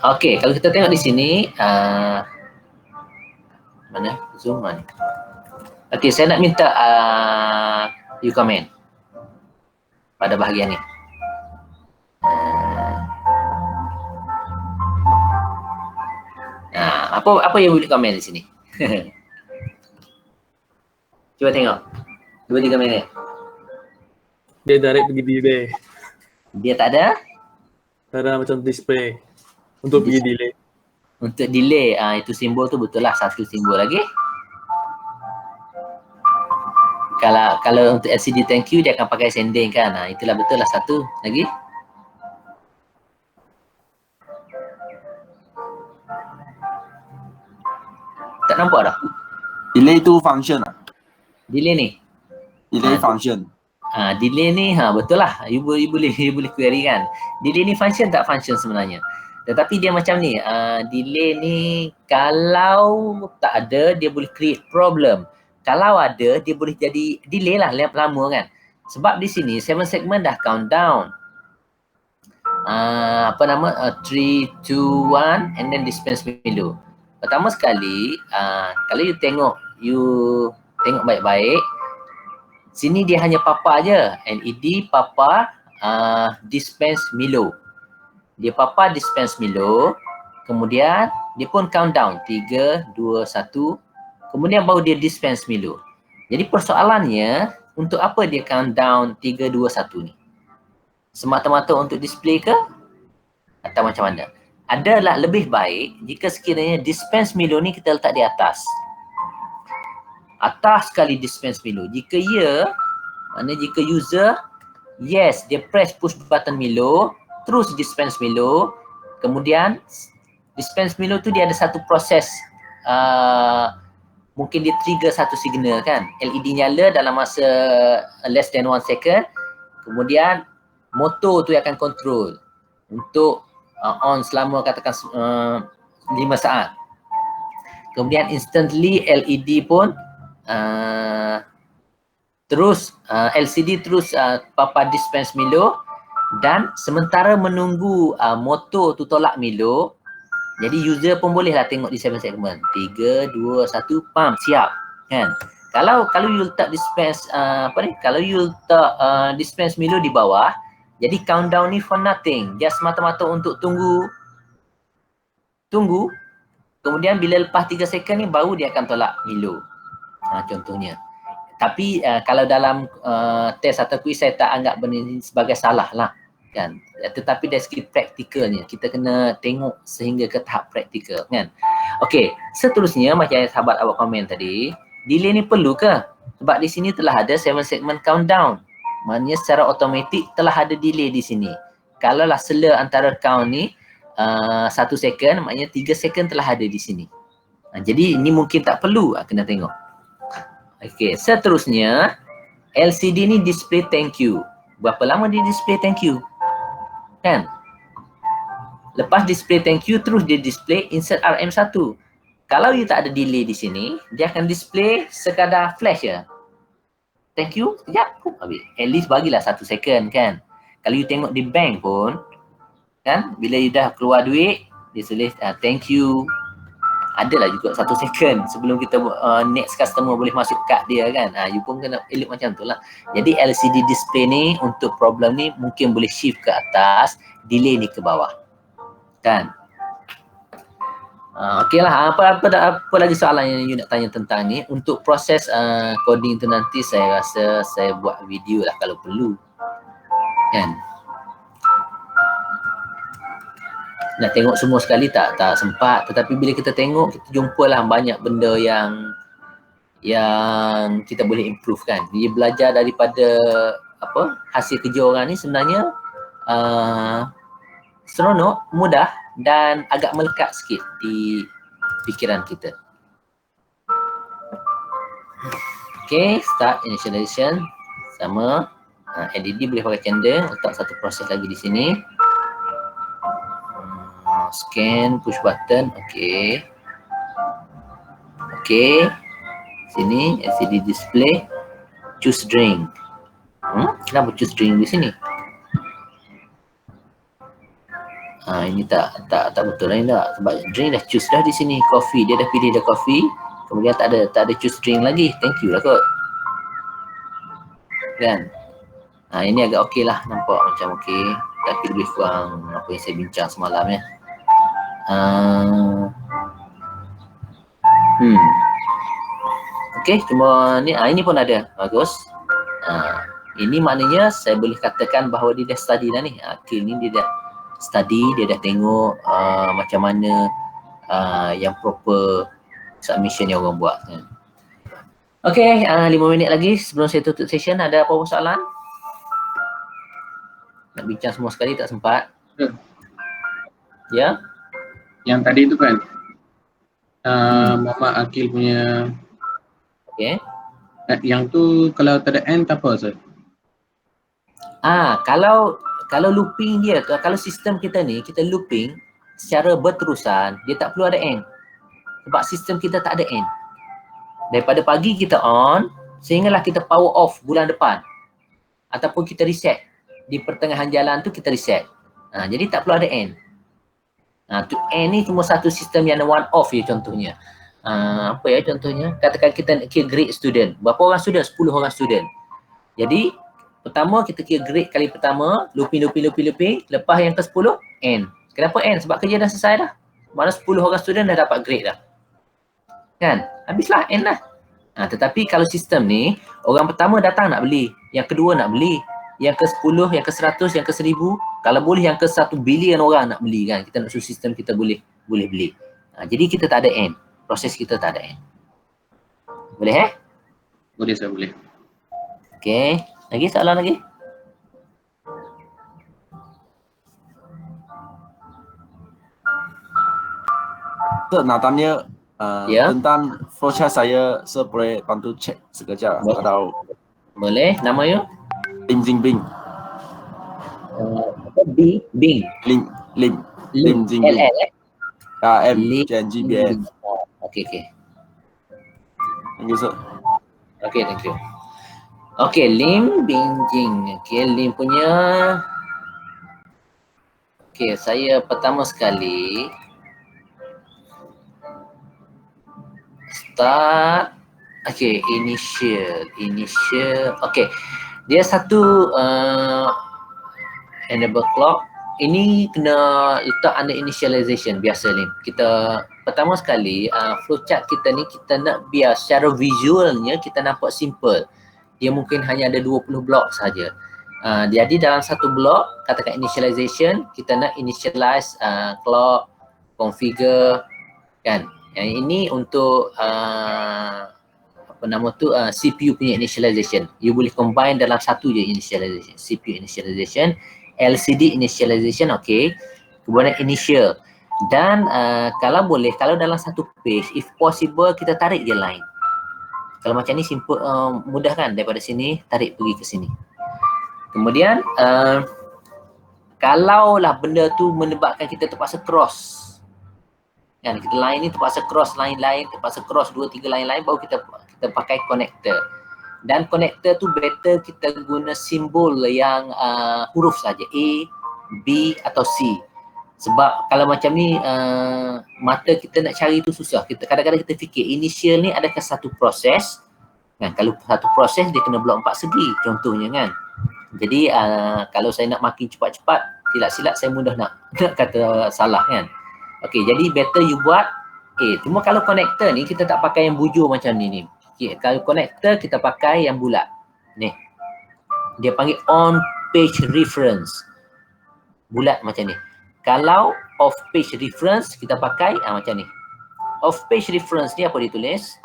Okay, kalau kita tengok di sini, mana? Zoom mana? Okay, saya nak minta you comment pada bahagian ni. Apa yang boleh komen di sini? Cuba tengok. 2-3 minit. Dia direct pergi delay. Dia tak ada? Tak ada macam display. Untuk pergi delay. Untuk delay, itu simbol tu betul lah, satu simbol lagi. Kalau untuk LCD thank you, dia akan pakai sending kan. Itulah betul lah, satu lagi. Tak nampak dah? Delay tu function lah. Delay ni? Delay function. Delay ni betul lah. You boleh query kan. Delay ni function tak function sebenarnya. Tetapi dia macam ni, delay ni kalau tak ada dia boleh create problem. Kalau ada dia boleh jadi delay lah lama kan. Sebab di sini 7 segment dah count down. 3, 2, 1 and then dispense window. Pertama sekali, kalau you tengok you tengok baik-baik. Sini dia hanya papa aja. LED papa dispense Milo. Dia papa dispense Milo. Kemudian dia pun countdown 3, 2, 1. Kemudian baru dia dispense Milo. Jadi persoalannya, untuk apa dia countdown 3, 2, 1 ni? Semata-mata untuk display ke? Atau macam mana? Adalah lebih baik jika sekiranya dispense Milo ni kita letak di atas. Atas sekali dispense Milo. Jika ya, maknanya jika user, yes, dia press push button Milo, terus dispense Milo, kemudian dispense Milo tu dia ada satu proses, mungkin dia trigger satu signal kan. LED nyala dalam masa less than 1 second, kemudian motor tu akan control untuk on selama katakan 5 saat. Kemudian instantly LED pun terus LCD terus papa dispense Milo, dan sementara menunggu motor tu tolak Milo, jadi user pun bolehlah tengok di 7 segment. 3, 2, 1, pam, siap kan. Kalau you letak dispense kalau you letak dispense Milo di bawah, jadi countdown ni for nothing, just mata-mata untuk tunggu, kemudian bila lepas 3 second ni baru dia akan tolak Milo. Contohnya. Tapi kalau dalam test atau quiz saya tak anggap benda ini sebagai salah lah kan. Tetapi dari segi praktikalnya kita kena tengok sehingga ke tahap praktikal kan. Okey, seterusnya macam yang sahabat awak komen tadi, delay ni perlu ke? Sebab di sini telah ada 7 segment countdown. Maknanya secara automatik telah ada delay di sini. Kalaulah sela antara count ni 1 second, maknanya 3 second telah ada di sini. Jadi ini mungkin tak perlu, kena tengok. Okey, seterusnya LCD ni display thank you. Berapa lama dia display thank you? Kan? Lepas display thank you, terus dia display insert RM1. Kalau you tak ada delay di sini, dia akan display sekadar flash je. Thank you, sekejap, habis. At least bagilah 1 second kan. Kalau you tengok di bank pun, kan, bila you dah keluar duit, dia tulis thank you. Adalah juga 1 second sebelum kita next customer boleh masuk kad dia kan. You pun kena elok macam tu lah. Jadi LCD display ni untuk problem ni mungkin boleh shift ke atas, delay ni ke bawah. Kan? Okey lah, apa lagi soalan yang you nak tanya tentang ni? Untuk proses coding tu nanti saya rasa saya buat video lah kalau perlu. Kan? Nak tengok semua sekali tak sempat, tetapi bila kita tengok kita jumpalah banyak benda yang kita boleh improve kan. Dia belajar daripada hasil kerja orang ni sebenarnya seronok, mudah dan agak melekat sikit di fikiran kita. Okay, start initialization sama. LED boleh pakai candle, letak satu proses lagi di sini. Scan, push button, okey. Sini LCD display, choose drink. Kenapa choose drink di sini? Ini tak betul lah, ini tak. Sebab drink dah choose dah di sini, coffee, dia dah pilih dah coffee. Kemudian tak ada choose drink lagi. Thank you lah kot. Kan? Ini agak okey lah, nampak macam okey. Tapi lebih kurang apa yang saya bincang semalam ya. Okey, cuma ni ini pun ada. Bagus. Ini maknanya saya boleh katakan bahawa dia dah study dah ni. Akil ni dia dah study, dia dah tengok macam mana yang proper submission yang orang buat. Okey, 5 minit lagi sebelum saya tutup session. Ada apa-apa soalan? Nak bincang semua sekali tak sempat. Ya? Yang tadi tu kan Muhammad Akil punya. Okey. Yang tu kalau tak ada end tak apa Ustaz? Kalau looping dia, kalau sistem kita ni, kita looping secara berterusan, dia tak perlu ada end. Sebab sistem kita tak ada end. Daripada pagi kita on, sehinggalah kita power off bulan depan. Ataupun kita reset. Di pertengahan jalan tu kita reset. Jadi tak perlu ada end. To end ni cuma satu sistem yang one off je contohnya. apa ya contohnya, katakan kita nak kira grade student, berapa orang student? 10 orang student. Jadi pertama kita kira grade kali pertama, looping, lepas yang ke 10 N. Kenapa N? Sebab kerja dah selesai dah. Mana 10 orang student dah dapat grade dah. Kan? Habislah N lah. Tetapi kalau sistem ni, orang pertama datang nak beli, yang kedua nak beli, yang ke 10, yang ke 100, yang ke 1000, kalau boleh yang ke 1 bilion orang nak beli kan. Kita nak suruh sistem kita boleh beli. Jadi kita tak ada N. Proses kita tak ada N. Boleh Boleh saya boleh. Okey. Lagi soalan lagi? nak tanya Ya. tentang flowchart saya boleh bantu cek sekejap Boleh. atau Boleh. Nama you? Lim Jingbing. Bing. Lim Jingbing. LL M Lim JNGBN. Okey. Thank you sir. Okey, thank you. Okey, Lim Bingjing. Okey, Lim punya. Okey, saya pertama sekali start. Okey, initial. Okey. Dia satu enable clock. Ini kena letak under initialization biasa Lim. Kita pertama sekali flowchart kita ni kita nak biar secara visualnya kita nampak simple. Dia mungkin hanya ada 20 blok saja. Jadi dalam satu blok katakan initialization, kita nak initialize clock, configure kan. Yang ini untuk CPU punya initialization. You boleh combine dalam satu je initialization. CPU initialization, LCD initialization, okey. Kemudian initial. Dan kalau boleh, kalau dalam satu page, if possible kita tarik je line. Kalau macam ni simple, mudah kan, daripada sini tarik pergi ke sini. Kemudian kalaulah benda tu menyebabkan kita terpaksa cross, kan, kita line ni terpaksa cross line lain, terpaksa cross 2-3 line lain, baru kita pakai connector. Dan connector tu better kita guna simbol yang huruf saja, A, B atau C. Sebab kalau macam ni mata kita nak cari tu susah. Kita kadang-kadang kita fikir initial ni adakah satu proses. Kan, kalau satu proses dia kena blok 4 segi contohnya kan. Jadi kalau saya nak makin cepat-cepat, silap-silap saya mudah nak kata salah kan. Okey, jadi better you buat A. Cuma kalau connector ni kita tak pakai yang bujur macam ni. Okay, kalau connector kita pakai yang bulat. Ni. Dia panggil on page reference. Bulat macam ni. Kalau off page reference kita pakai macam ni. Off page reference ni apa ditulis?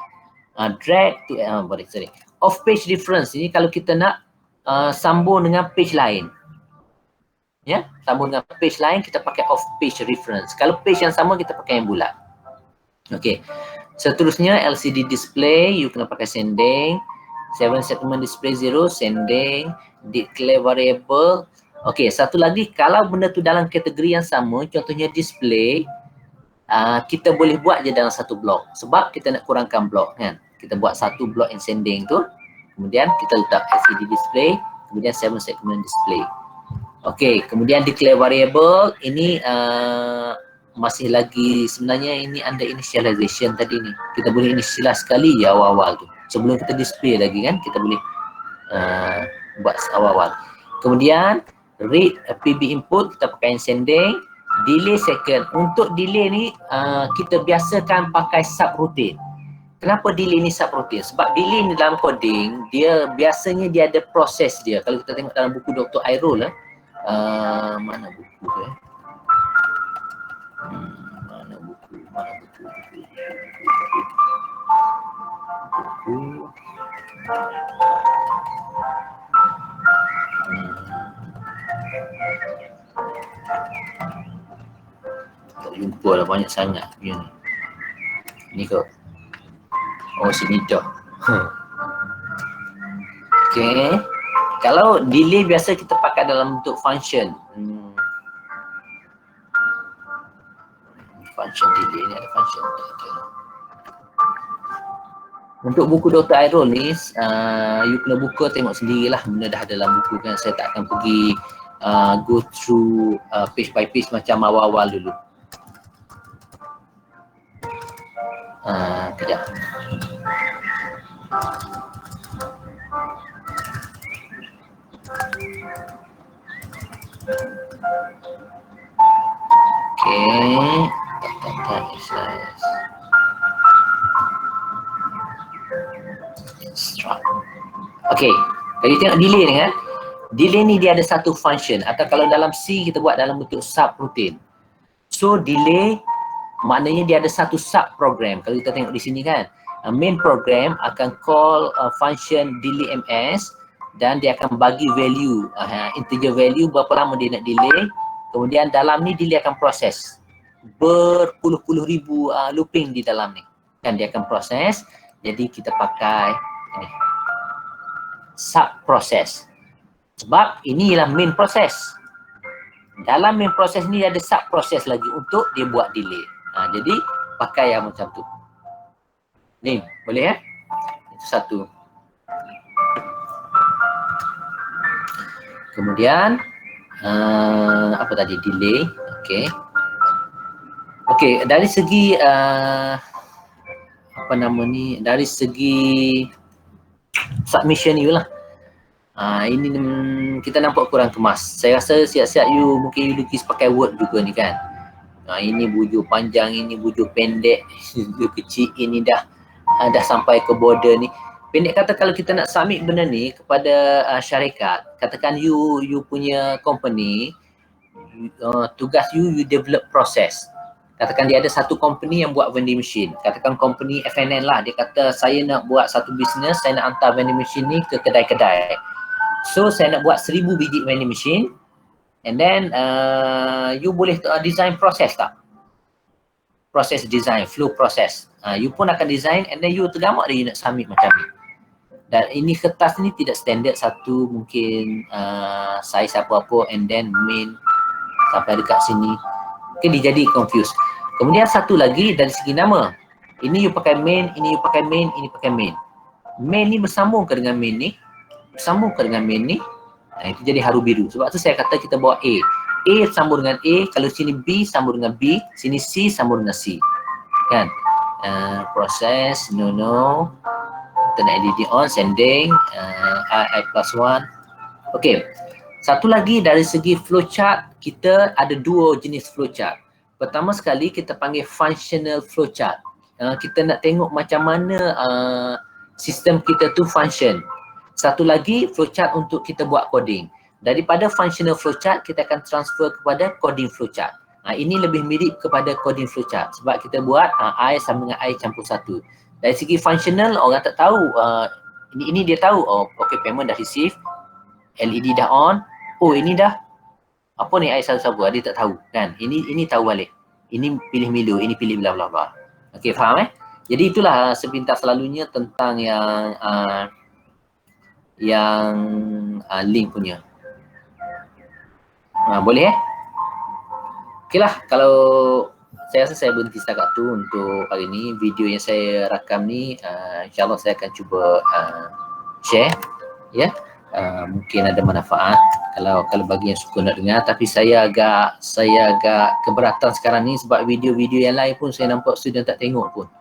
Drag to off page reference ni kalau kita nak sambung dengan page lain. Ya, sambung dengan page lain kita pakai off page reference. Kalau page yang sama kita pakai yang bulat. Okey. Seterusnya LCD display, you kena pakai sending. 7 segment display 0, sending. Declare variable. Okey, satu lagi kalau benda tu dalam kategori yang sama, contohnya display, kita boleh buat je dalam satu blok. Sebab kita nak kurangkan blok kan. Kita buat satu blok in sending tu. Kemudian kita letak LCD display, kemudian 7 segment display. Okey, kemudian declare variable, ini masih lagi sebenarnya ini under initialization tadi ni. Kita boleh initialize sekali je awal-awal tu. Sebelum kita display lagi kan, kita boleh buat awal-awal. Kemudian read PB input kita pakai sending, delay second. Untuk delay ni kita biasakan pakai subroutine. Kenapa delay ni subroutine? Sebab delay ni dalam coding dia biasanya dia ada proses dia. Kalau kita tengok dalam buku Dr. Airul mana buku tu mana buku tak jumpa lah, banyak sangat punya ni kau. Oh, sini dah. Okey. Kalau delay biasa kita pakai dalam bentuk function. Function delay ni ada function. Untuk buku Dr. Airul ni, you kena buka tengok sendirilah, benda dah dalam buku kan. Saya tak akan pergi go through page by page macam awal-awal dulu. Kejap. Okay, kalau tengok delay ni kan, delay ni dia ada satu function atau kalau dalam C kita buat dalam bentuk subroutine. So delay maknanya dia ada satu sub program. Kalau kita tengok di sini kan, main program akan call function delay ms dan dia akan bagi value, integer value berapa lama dia nak delay. Kemudian dalam ni delay akan proses berpuluh-puluh ribu looping di dalam ni. Kan dia akan proses. Jadi kita pakai ini sub process. Sebab inilah main proses. Dalam main proses ni ada sub proses lagi untuk dia buat delay. Jadi pakai yang macam tu. Ni boleh ya? Itu satu. Kemudian apa tadi, delay. Okey. Okey, dari segi apa nama ni, dari segi submission you lah. Ini kita nampak kurang kemas. Saya rasa siap-siap you mungkin you lukis pakai Word juga ni kan. Ini bujur panjang, ini bujur pendek, bujur kecil, ini dah sampai ke border ni. Pendek kata kalau kita nak submit benda ni kepada syarikat, katakan you punya company, tugas you develop proses. Katakan dia ada satu company yang buat vending machine. Katakan company FNN lah. Dia kata saya nak buat satu bisnes, saya nak hantar vending machine ni ke kedai-kedai. So saya nak buat 1000 biji vending machine. And then you boleh design proses tak? Proses design, flow proses. You pun akan design and then you tergamak dia you nak submit macam ni. Dan ini kertas ni tidak standard satu, mungkin size apa-apa and then main sampai dekat sini. Okay, dia jadi confused. Kemudian satu lagi dari segi nama. Ini you pakai main, ini you pakai main, ini pakai main. Main ni bersambung ke dengan main ni? Bersambung ke dengan main ni? Itu jadi haru biru. Sebab tu saya kata kita bawa A. A sambung dengan A, kalau sini B sambung dengan B, sini C sambung dengan C. Kan? Proses, no. Kita nak editing on, sending, I+1. Okay. Satu lagi dari segi flowchart, kita ada dua jenis flowchart. Pertama sekali kita panggil functional flowchart. Kita nak tengok macam mana sistem kita tu function. Satu lagi flowchart untuk kita buat coding. Daripada functional flowchart kita akan transfer kepada coding flowchart. Ini lebih mirip kepada coding flowchart sebab kita buat I sama dengan I campur 1. Dari segi functional orang tak tahu, ini dia tahu, okay, payment dah receive, LED dah on, ini dah apa ni I sabu-sabu, dia tak tahu kan. Ini tahu balik. Ini pilih milo, ini pilih bla bla bla. Okey, faham Jadi itulah sepintas selalunya tentang yang link punya. Boleh Okeylah, kalau saya rasa saya berhenti setakat tu untuk hari ni. Video yang saya rakam ni insyaAllah saya akan cuba share ya. Mungkin ada manfaat kalau bagi yang suka nak dengar, tapi saya agak keberatan sekarang ni sebab video-video yang lain pun saya nampak student tak tengok pun.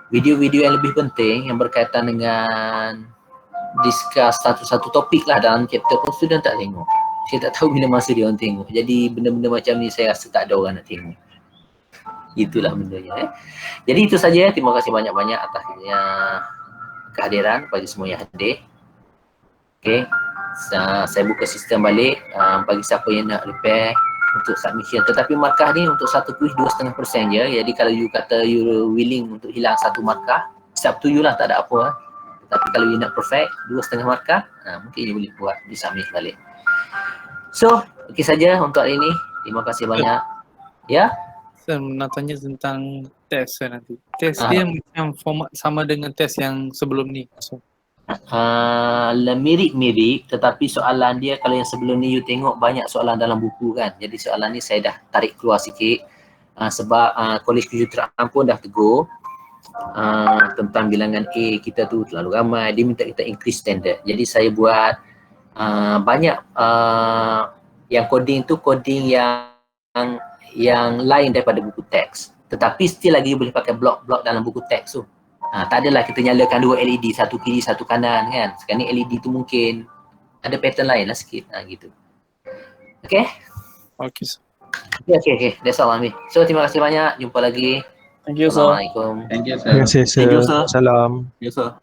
Video-video yang lebih penting yang berkaitan dengan discuss satu-satu topik lah dalam chapter pun student tak tengok. Saya tak tahu bila masa dia orang tengok. Jadi benda-benda macam ni saya rasa tak ada orang nak tengok. Itulah bendanya Jadi itu saja. Terima kasih banyak-banyak atas kehadiran bagi semua yang hadir. Okay, saya buka sistem balik bagi siapa yang nak repair untuk submission. Tetapi markah ni untuk satu kuis 2.5% je. Jadi kalau you kata you willing untuk hilang satu markah, it's up to you lah, tak ada apa. Tapi kalau you nak perfect 2.5 markah, mungkin you boleh buat di submit balik. So, okey saja untuk hari ini. Terima kasih banyak. Ya. Saya nak tanya tentang test nanti. Test dia macam format sama dengan test yang sebelum ni. Mirip-mirip, tetapi soalan dia kalau yang sebelum ni you tengok banyak soalan dalam buku kan. Jadi soalan ni saya dah tarik keluar sikit sebab College Kejuruteraan pun dah tegur tentang bilangan A kita tu terlalu ramai. Dia minta kita increase standard. Jadi saya buat banyak yang coding tu coding yang lain daripada buku teks. Tetapi still lagi boleh pakai blok-blok dalam buku teks tu. Tak adalah kita nyalakan 2 LED, satu kiri, satu kanan kan. Sekarang ni LED tu mungkin ada pattern lain lah sikit. Gitu. Okay? Okay, sir. Okay. That's all, Amir. So, terima kasih banyak. Jumpa lagi. Thank you, sir. Assalamualaikum. Thank you, sir. Terima kasih, Thank you, sir. Salam. Yes, sir.